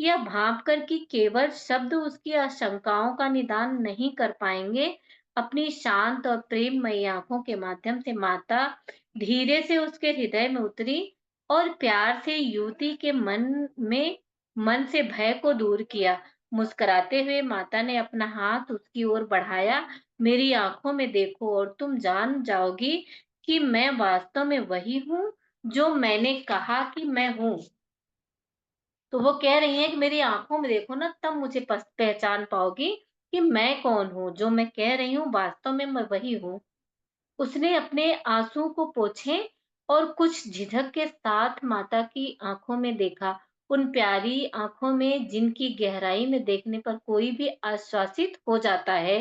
यह भाप कर कि केवल शब्द उसकी आशंकाओं का निदान नहीं कर पाएंगे। अपनी शांत और प्रेममयी आंखों के माध्यम से माता धीरे से उसके हृदय में उतरी और प्यार से युवती के मन से भय को दूर किया। मुस्कुराते हुए माता ने अपना हाथ उसकी ओर बढ़ाया। मेरी आंखों में देखो और तुम जान जाओगी कि मैं वास्तव में वही हूँ जो मैंने कहा कि मैं हूँ। तो वो कह रही हैं कि मेरी आँखों में देखो ना तब मुझे पहचान पाओगी कि मैं कौन हूँ, जो मैं कह रही हूँ वास्तव में मैं वही हूँ। उसने अपने आँसू को पोंछे और कुछ झिझक के साथ माता की आँखों में देखा। उन प्यारी आँखों में जिनकी गहराई में देखने पर कोई भी आश्वासित हो जाता है,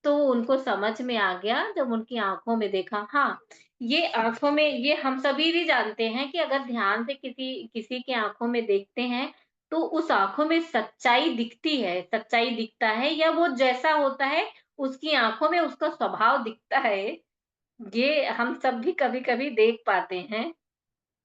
तो उनको समझ में आ गया जब उनकी आँखों में देखा। हाँ, ये आँखों में ये हम सभी भी जानते हैं कि अगर ध्यान से किसी किसी की आँखों में देखते हैं, तो उस आँखों में सच्चाई दिखती है, सच्चाई दिखता है या वो जैसा होता है, उसकी आँखों में उसका स्वभाव दिखता है। ये हम सब भी कभी-कभी देख पाते हैं।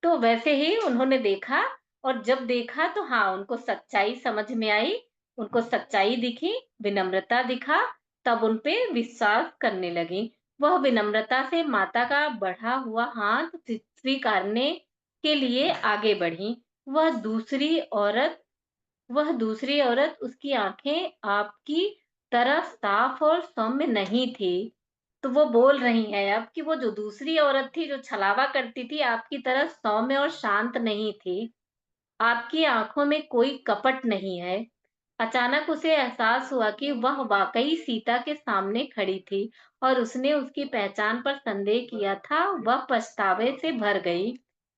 तो वैसे ही उन्होंने देखा और जब देखा तो हाँ, उनको सच्चाई समझ में आई, उनको सच्चाई दिखी, विनम्रता दिखा, तब उन पे विश्वास करने लगी। वह विनम्रता से माता का बढ़ा हुआ हाथ स्वीकारने के लिए आगे बढ़ी। वह दूसरी औरत उसकी आँखें आपकी तरह साफ और सौम्य नहीं थी। तो वो बोल रही हैं अब कि वो जो दूसरी औरत थी जो छलावा करती थी, आपकी तरह सौम्य और शांत नहीं थी। आपकी आँखों में कोई कपट नहीं है। अचानक उसे एहसास हुआ कि वह वाक़ई सीता के सामने खड़ी थी और उसने उसकी पहचान पर संदेह किया था, वह पछतावे से भर गई।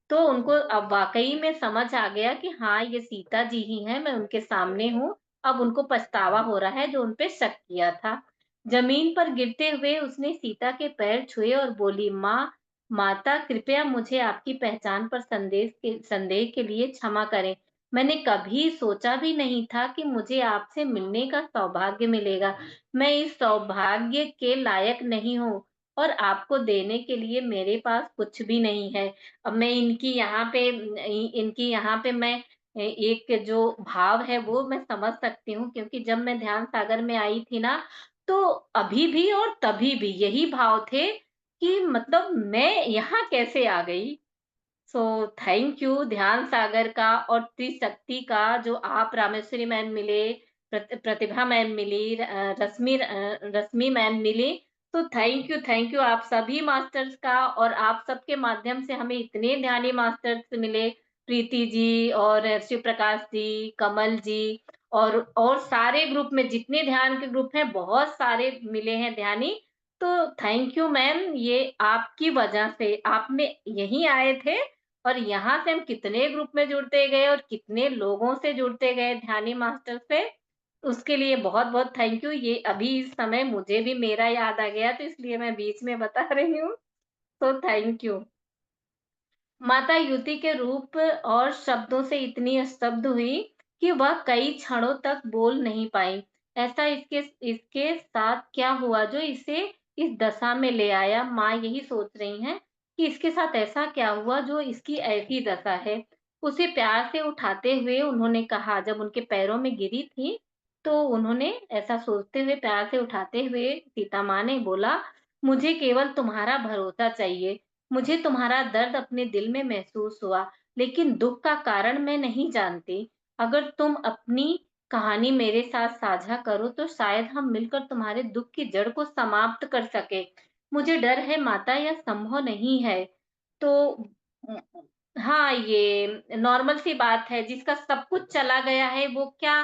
तो उनको अब वाक़ई में समझ आ गया कि हाँ, ये सीता जी ही हैं, मैं उनके सामने हूँ। अब उनको पछतावा हो रहा है जो उन पे शक किया था। ज़मीन पर गिरते हुए उसने सीता के पैर छुए और बोली, "माँ, माता कृपया मुझे आपकी पहचान पर संदेह के लिए क्षमा करें। मैंने कभी सोचा भी नहीं था कि मुझे आपसे मिलने का सौभाग्य मिलेगा। मैं इस सौभाग्य के लायक नहीं हूँ और आपको देने के लिए मेरे पास कुछ भी नहीं है। अब मैं इनकी यहाँ पे मैं एक जो भाव है वो मैं समझ सकती हूँ क्योंकि जब मैं ध्यान सागर में आई थी ना, तो अभी भी और तभी भी यही भाव थे कि मतलब मैं यहाँ कैसे आ गई? सो थैंक यू ध्यान सागर का और त्रिशक्ति का जो आप रामेश्वरी मैम मिले, प्रतिभा मैम मिली, रश्मि मैम मिली। तो थैंक यू आप सभी मास्टर्स का और आप सबके माध्यम से हमें इतने ध्यानी मास्टर्स मिले, प्रीति जी और शिव प्रकाश जी, कमल जी और सारे ग्रुप में जितने ध्यान के ग्रुप हैं, बहुत सारे मिले हैं ध्यानी। तो थैंक यू मैम, ये आपकी वजह से आपने यहीं आए थे और यहाँ से हम कितने ग्रुप में जुड़ते गए और कितने लोगों से जुड़ते गए ध्यानी मास्टर से, उसके लिए बहुत-बहुत थैंक यू। ये अभी इस समय मुझे भी मेरा याद आ गया तो इसलिए मैं बीच में बता रही हूँ, तो थैंक यू। माता युति के रूप और शब्दों से इतनी स्तब्ध हुई कि वह कई क्षणों तक बोल नहीं पाई। ऐसा इसके इसके साथ क्या हुआ जो इसे इस दशा में ले आया? माँ यही सोच रही हैं कि इसके साथ ऐसा क्या हुआ जो इसकी ऐसी दशा है। उसे प्यार से उठाते हुए उन्होंने कहा जब उनके पैरों में गिरी थी, तो उन्होंने ऐसा सोचते हुए प्यार से उठाते हुए सीता माँ ने बोला, मुझे केवल तुम्हारा भरोसा चाहिए। मुझे तुम्हारा दर्द अपने दिल में महसूस हुआ, लेकिन दुःख का कारण मैं नहीं जानती। अगर तुम अपनी कहानी मेरे साथ साझा करो, तो शायद हम मिलकर तुम्हारे दुःख की जड़ को समाप्त कर सकें। मुझे डर है माता यह संभव नहीं है। तो उम, हाँ, ये नॉर्मल सी बात है, जिसका सब कुछ चला गया है, वो क्या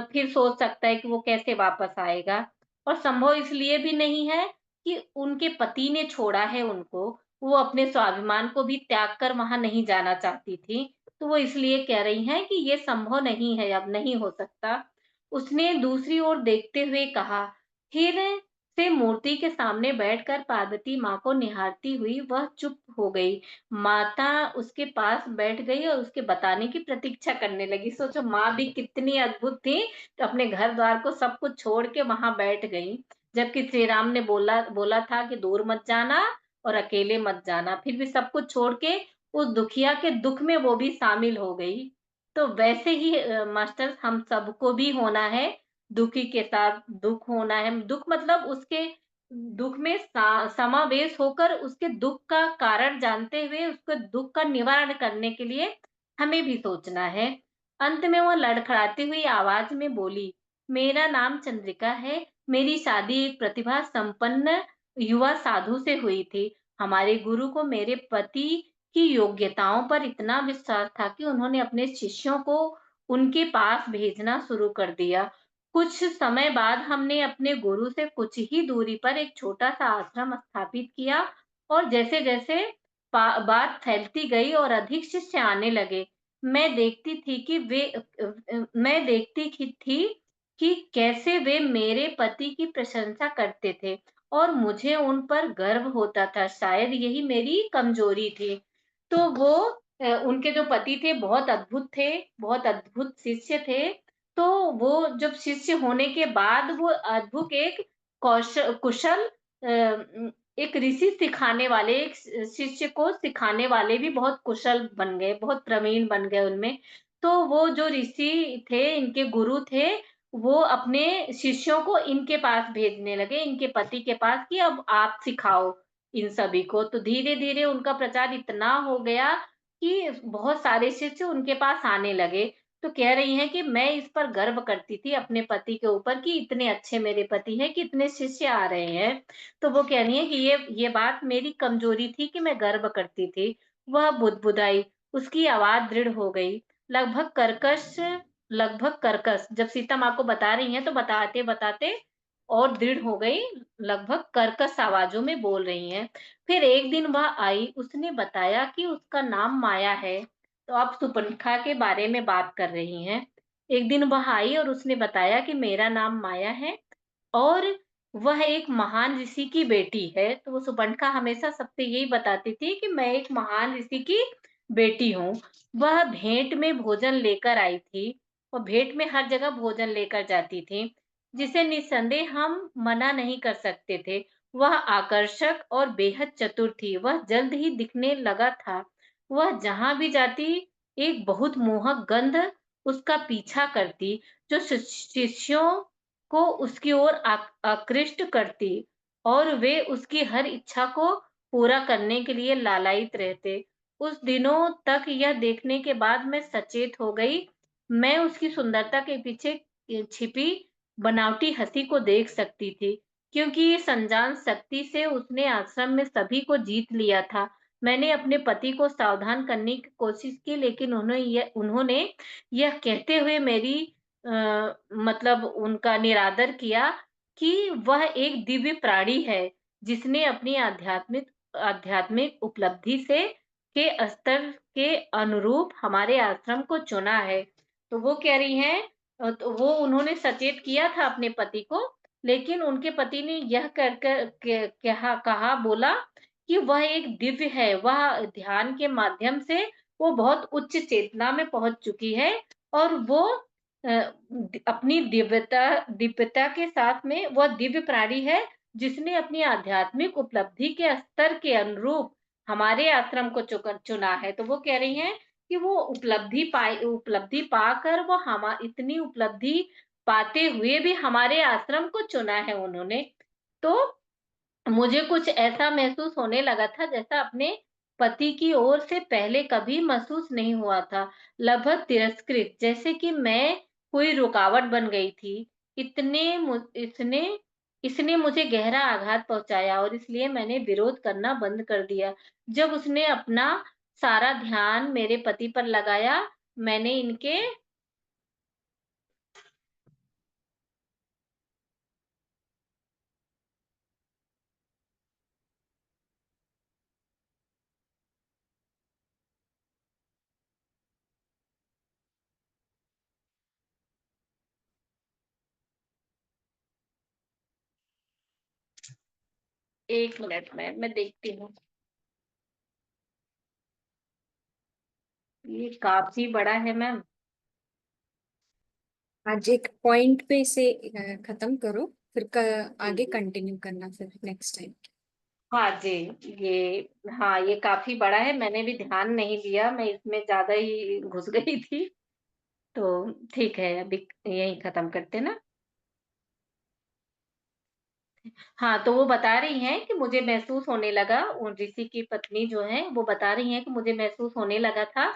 फिर सोच सकता है कि वो कैसे वापस आएगा? और संभव इसलिए भी नहीं है कि उनके पति ने छोड़ा है उनको, वो अपने स्वाभिमान को भी त्याग कर वहाँ नहीं जाना चाहती थी, तो वो इसलिए कह रही हैं कि ये संभव नहीं है, अब नहीं हो सकता। उसने दूसरी ओर देखते हुए कहा, फिर से मूर्ति के सामने बैठकर पार्वती माँ को निहारती हुई वह चुप हो गई। माता उसके पास बैठ गई और उसके बताने की प्रतीक्षा करने लगी। सोचो माँ भी कितनी अद्भुत थी, तो अपने घर-द्वार को सब कुछ छोड़ के वहाँ बैठ गई। जबकि श्री राम ने बोला बोला था कि दूर मत जाना और अकेले मत जाना, फिर भी सब कुछ छोड़ के उस दुखिया के दुःख में वो भी शामिल हो गई। तो वैसे ही मास्टर्स हम सबको भी होना है, दुखी के साथ दुःख होना है। दुःख मतलब उसके दुःख में समावेश होकर उसके दुःख का कारण जानते हुए उसके दुःख का निवारण करने के लिए हमें भी सोचना है। अंत में वह लड़खड़ाती हुई आवाज़ में बोली, मेरा नाम चंद्रिका है। मेरी शादी एक प्रतिभा संपन्न युवा साधु से हुई थी। हमारे गुरु को मेरे पति की योग्यताओं पर इतना विश्वास था कि उन्होंने अपने शिष्यों को उनके पास भेजना शुरू कर दिया। कुछ समय बाद हमने अपने गुरु से कुछ ही दूरी पर एक छोटा-सा आश्रम स्थापित किया और जैसे-जैसे बात फैलती गई और अधिक शिष्य आने लगे, मैं देखती थी कि कैसे वे मेरे पति की प्रशंसा करते थे और मुझे उन पर गर्व होता था, शायद यही मेरी कमजोरी थी। तो वो उनके जो पति थे बहुत अद्भुत शिष्य थे। तो वो जब शिष्य होने के बाद वो अद्भुत एक कुशल एक ऋषि सिखाने वाले, एक शिष्य को सिखाने वाले भी बहुत कुशल बन गए, बहुत प्रवीण बन गए उनमें। तो वो जो ऋषि थे, इनके गुरु थे, वो अपने शिष्यों को इनके पास भेजने लगे, इनके पति के पास कि अब आप सिखाओ इन सभी को। तो धीरे-धीरे उनका प्रचार इतना हो गया कि बहुत सारे शिष्य उनके पास आने लगे। तो कह रही हैं कि मैं इस पर गर्व करती थी अपने पति के ऊपर कि इतने अच्छे मेरे पति हैं कि इतने शिष्य आ रहे हैं। तो वो कह रही हैं कि ये बात मेरी कमजोरी थी कि मैं गर्व करती थी। वह बुदबुदाई, उसकी आवाज़ दृढ़ हो गई, लगभग कर्कश लगभग कर्कश। जब सीता माँ को बता रही हैं तो बताते-बताते और दृढ़ हो गई, लगभग कर्कश आवाज़ों में बोल रही हैं। फिर एक दिन वह आई, उसने बताया कि उसका नाम माया है। तो आप सुपंखा के बारे में बात कर रही हैं। एक दिन वह आई और उसने बताया कि मेरा नाम माया है और वह एक महान ऋषि की बेटी है। तो वो सुपंखा हमेशा सबसे यही बताती थी कि मैं एक महान ऋषि की बेटी हूँ। वह भेंट में भोजन लेकर आई थी और भेंट में हर जगह भोजन लेकर जाती थी, जिसे निस्संदेह हम मना नहीं कर सकते थे। वह आकर्षक और बेहद चतुर थी। वह जल्द ही दिखने लगा था। वह जहाँ भी जाती, एक बहुत मोहक गंध उसका पीछा करती, जो शिष्यों को उसकी ओर आकृष्ट करती और वे उसकी हर इच्छा को पूरा करने के लिए लालायित रहते। उस दिनों तक यह देखने के बाद मैं सचेत हो गई, मैं उसकी सुंदरता के पीछे छिपी बनावटी हँसी को देख सकती थी, क्योंकि ये संजान शक्ति से उसने आश्रम में सभी को जीत लिया था। मैंने अपने पति को सावधान करने की कोशिश की, लेकिन उन्होंने यह कहते हुए मेरी मतलब उनका निरादर किया कि वह एक दिव्य प्राणी है, जिसने अपनी आध्यात्मिक उपलब्धि से के स्तर के अनुरूप हमारे आश्रम को चुना है। तो वो कह रही हैं तो वो उन्होंने सचेत किया था अपने पति को, लेकिन उनके पति ने यह कर कर के कहा बोला कि वह एक दिव्य है, वह ध्यान के माध्यम से वो बहुत उच्च चेतना में पहुँच चुकी है और वो अपनी दिव्यता के साथ में वह दिव्य प्राणी है, जिसने अपनी आध्यात्मिक उपलब्धि के स्तर के अनुरूप हमारे आश्रम को चुना है। तो वो कह रही हैं कि वो उपलब्धि पाकर वो इतनी उपलब्धि पाते हुए भी हमारे आश्रम को चुना है उन्होंने। तो मुझे कुछ ऐसा महसूस होने लगा था जैसा अपने पति की ओर से पहले कभी महसूस नहीं हुआ था। लगभग तिरस्कृत, जैसे कि मैं कोई रुकावट बन गई थी। इतने मु इसने इसने मुझे गहरा आघात पहुँचाया और इसलिए मैंने विरोध करना बंद कर दिया। जब उसने अपना सारा ध्यान मेरे पति पर लगाया, मैंने इनके 1 मिनट में मैं देखती हूँ। ये काफ़ी बड़ा है मैम। आज एक पॉइंट पे इसे खत्म करो, फिर जी, आगे जी। कंटिन्यू करना फिर नेक्स्ट टाइम। हाँ जी, ये काफ़ी बड़ा है, मैंने भी ध्यान नहीं दिया, मैं इसमें ज़्यादा ही घुस गई थी, तो ठीक है, अभी यहीं ख़त्म करते हैं ना? हाँ, तो वो बता रही हैं कि मुझे महसूस होने लगा, उन ऋषि की पत्नी जो हैं, वो बता रही हैं कि मुझे महसूस होने लगा था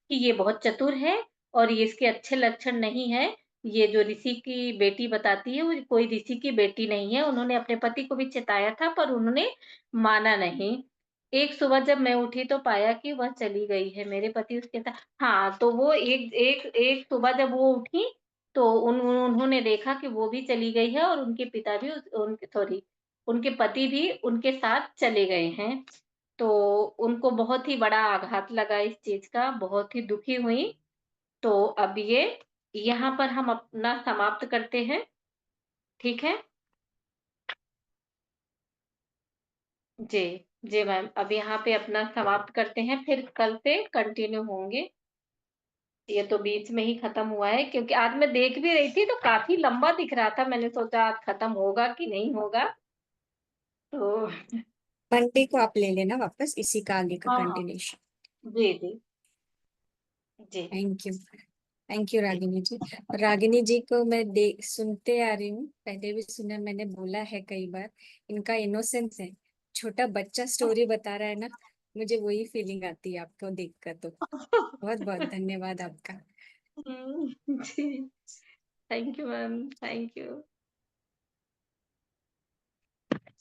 कि ये बहुत चतुर है और ये इसके अच्छे लक्षण नहीं हैं। ये जो ऋषि की बेटी बताती है, वो कोई ऋषि की बेटी नहीं है। उन्होंने अपने पति को भी चेताया था, पर उन्होंने माना नहीं। एक सुबह जब मैं उठी तो पाया कि वह चली गई है, मेरे पति उसके साथ। हाँ, तो वो एक एक एक सुबह जब वो उठी, तो उन्होंने देखा कि वो भी चली गई है और उनके पिता भी उनके सॉरी, उनके पति भी उनके साथ चले गए हैं। तो उनको बहुत ही बड़ा आघात लगा इस चीज़ का, बहुत ही दुखी हुईं। तो अब ये यहाँ पर हम अपना समाप्त करते हैं, ठीक है? जी, जी मैम। अब यहाँ पे अपना समाप्त करते हैं, फिर कल से कंटिन्यू होंगे। ये तो बीच में ही खत्म हुआ है क्योंकि आज मैं देख भी रही थी तो काफ़ी लंबा दिख रहा था। मैंने सोचा आज खत्म होगा कि नहीं होगा। तो मंडे को आप ले लेना वापस इसी का आगे का हाँ, हाँ। कंटिन्यूशन। जी, जी। जी, थैंक यू रागिनी जी। और रागिनी जी को मैं सुनते आ रही हूँ, पहले भी सुना, मैंने बोला है कई बार, इनका इनोसेंस है। छोटा बच्चा स्टोरी बता रहा है ना, मुझे वही फीलिंग आती है आपको देखकर। तो बहुत बहुत धन्यवाद आपका। जी। Thank you ma'am, thank you.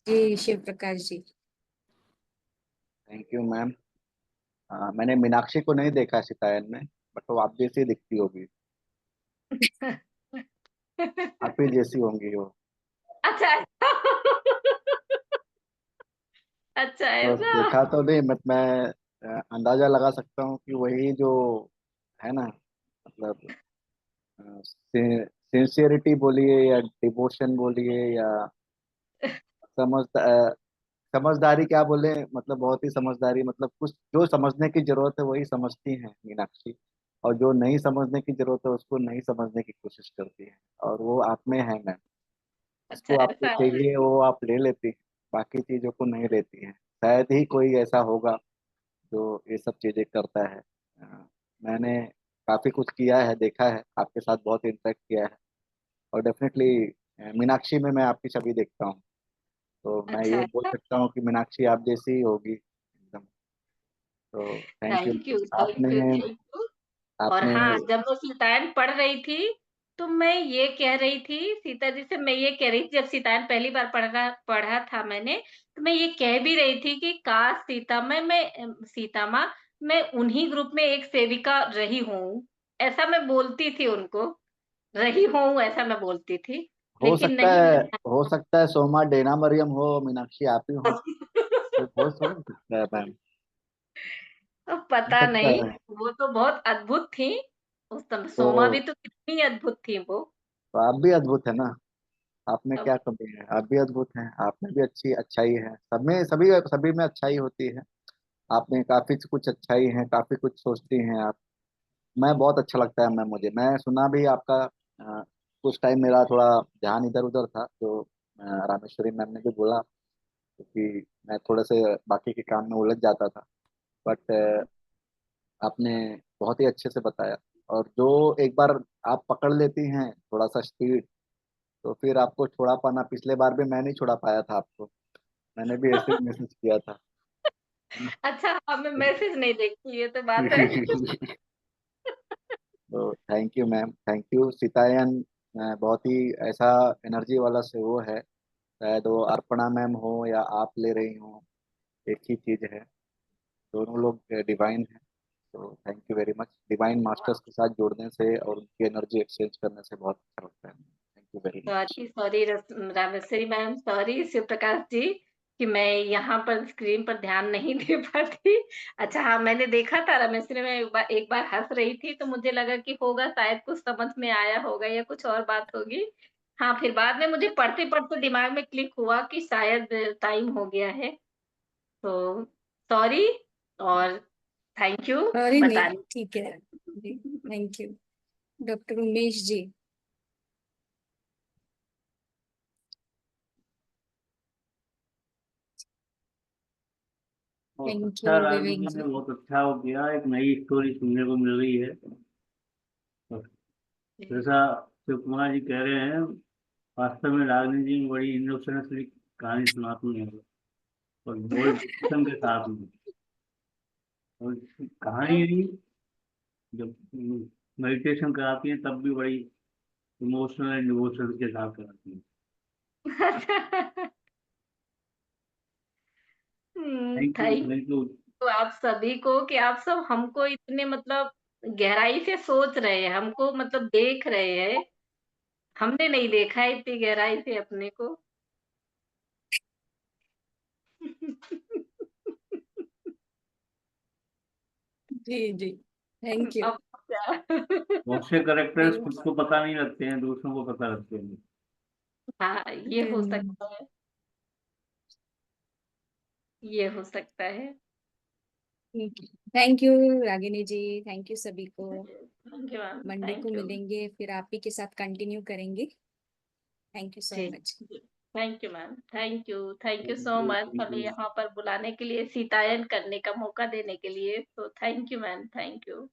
जी Shiv Prakash ji. Thank you ma'am. मैंने मीनाक्षी को नहीं देखा शिकायत में, बट वो आप जैसी दिखती होगी, आप ही जैसी होंगी वो। अच्छा। अच्छा तो ऐसा? देखा तो नहीं, बट मैं अंदाजा लगा सकता हूँ कि वही जो है ना, मतलब सिंसियरिटी बोलिए या डिवोशन बोलिए या समझ समझदारी क्या बोले, मतलब बहुत ही समझदारी, मतलब कुछ जो समझने की जरूरत है वही समझती हैं मीनाक्षी, और जो नहीं समझने की जरूरत है उसको नहीं समझने की कोशिश करती है, और वो आप में है मैम। अच्छा जिसको आपको ऐसा है। चाहिए वो आप ले लेती हैं, बाकी चीजों को नहीं लेती हैं। शायद ही कोई ऐसा होगा जो ये सब चीजें करता है। मैंने काफी कुछ किया है, देखा है, आपके साथ बहुत इंटरेक्ट किया है, और डेफिनेटली मीनाक्षी में मैं आपकी छवि देखता हूँ। तो मैं अच्छा ये बोल ऐसा? सकता हूँ कि मीनाक्षी आप जैसी ही होगी एकदम। तो thank you. Thank you, thank you, आपने थैंक यू। और आपने हाँ, जब वो सीतायन पढ़ रही थी, तो मैं ये कह रही थी सीता जी से, मैं ये कह रही थी जब सीतायन पहली बार पढ़ा था मैंने, तो मैं ये कह भी रही थी कि काश सीता माँ, मैं उन्हीं ग्रुप में एक सेविका रही हूँ। ऐसा मैं बोलती थी उनको, रही हूँ ऐसा मैं बोलती थी। लेकिन नहीं हो सकता है सोमा डेना मरियम हो, मीनाक्षी आप ही हो। कोई हो सकता है मैम, अब हो पता सकता नहीं, है। वो तो बहुत अद्भुत थी। उस समय तो सोमा भी तो कितनी अद्भुत थी वो। तो आप भी अद्भुत है ना, आप में अब क्या कमी है, आप भी अद्भुत हैं, आप में भी अच्छी अच्छाई है, सब में सभी सभी में अच्छाई होती है। आप में काफी कुछ अच्छाई है, काफी कुछ सोचती हैं आप। मैं बहुत अच्छा लगता है मैम, मुझे, मैं सुना भी आपका। कुछ टाइम मेरा थोड़ा ध्यान इधर उधर था, तो रामेश्वरी मैम ने भी बोला, क्योंकि मैं थोड़े से बाकी के काम में उलझ जाता था, बट आपने बहुत ही अच्छे से बताया। और जो एक बार आप पकड़ लेती हैं थोड़ा सा स्पीड, तो फिर आपको छोड़ा पाना, पिछले बार भी मैं नहीं छोड़ा पाया था आपको, मैंने भी ऐसे ही मैसेज किया था, है अच्छा हाँ, मैं मैसेज नहीं देखती, ये तो बात है। ना। तो thank you ma'am, thank you Sitayan. बहुत ही ऐसा एनर्जी वाला से वो है, शायद वो अर्पणा मैम हो या आप ले रही हो, एक ही चीज है, दोनों लोग डिवाइन है। तो thank you very much, divine masters के साथ जुड़ने से और उनकी एनर्जी एक्सचेंज करने से बहुत अच्छा लगता है। Thank you very much. Sorry, sorry Rameshwari ma'am, sorry Shiv Prakash ji कि मैं यहाँ पर स्क्रीन पर ध्यान नहीं दे पाती। अच्छा हाँ, मैंने देखा था रामेश्वरी में एक बार हँस रही थी तो मुझे लगा कि होगा शायद कुछ समझ में आया होगा या कुछ और बात होगी। हाँ, फिर बाद में मुझे पढ़ते-पढ़ते दिमाग में क्लिक हुआ कि शायद टाइम हो गया है। तो सॉरी और थैंक यू सॉरी नहीं, बताने। ठीक है जी। Thank you doctor Umesh ji. बहुत थैंक यू अच्छा विवेक राजनीति जी। में, बहुत अच्छा हो गया, एक नई स्टोरी सुनने को मिल रही है। और जैसा शिव कुमार जी कह रहे हैं, वास्तव में राजनीति जी में बड़ी इनोसेंस कहानी सुनाती है, और बोल्ड एक्शन के साथ में। और कहानी नहीं, जब मेडिटेशन कराती है तब भी बड़ी इमोशनल एंड डिवोशन के साथ कराती है। हुँ, thank you thank thank you. You आप सभी को कि आप सब हमको इतने मतलब गहराई से सोच रहे हैं, हमको मतलब देख रहे हैं। हमने नहीं देखा है इतनी गहराई से अपने को। जी जी, थैंक यू। अब क्या? बहुत से करेक्टर्स थैंक खुद को पता नहीं लगते हैं, दूसरों को पता लगते हैं। हाँ, ये हो सकता है, ये हो सकता है। Thank you Ragini ji, thank you सभी को। थैंक यू मैम, मंडे को थैंक यू। मिलेंगे, फिर आप ही के साथ कंटिन्यू करेंगे। थैंक यू सो जी, मच। जी। Thank you ma'am, thank you thank so you much thank हमें यू। यहाँ पर बुलाने के लिए, सीतायन करने का मौका देने के लिए। तो thank you ma'am, thank you.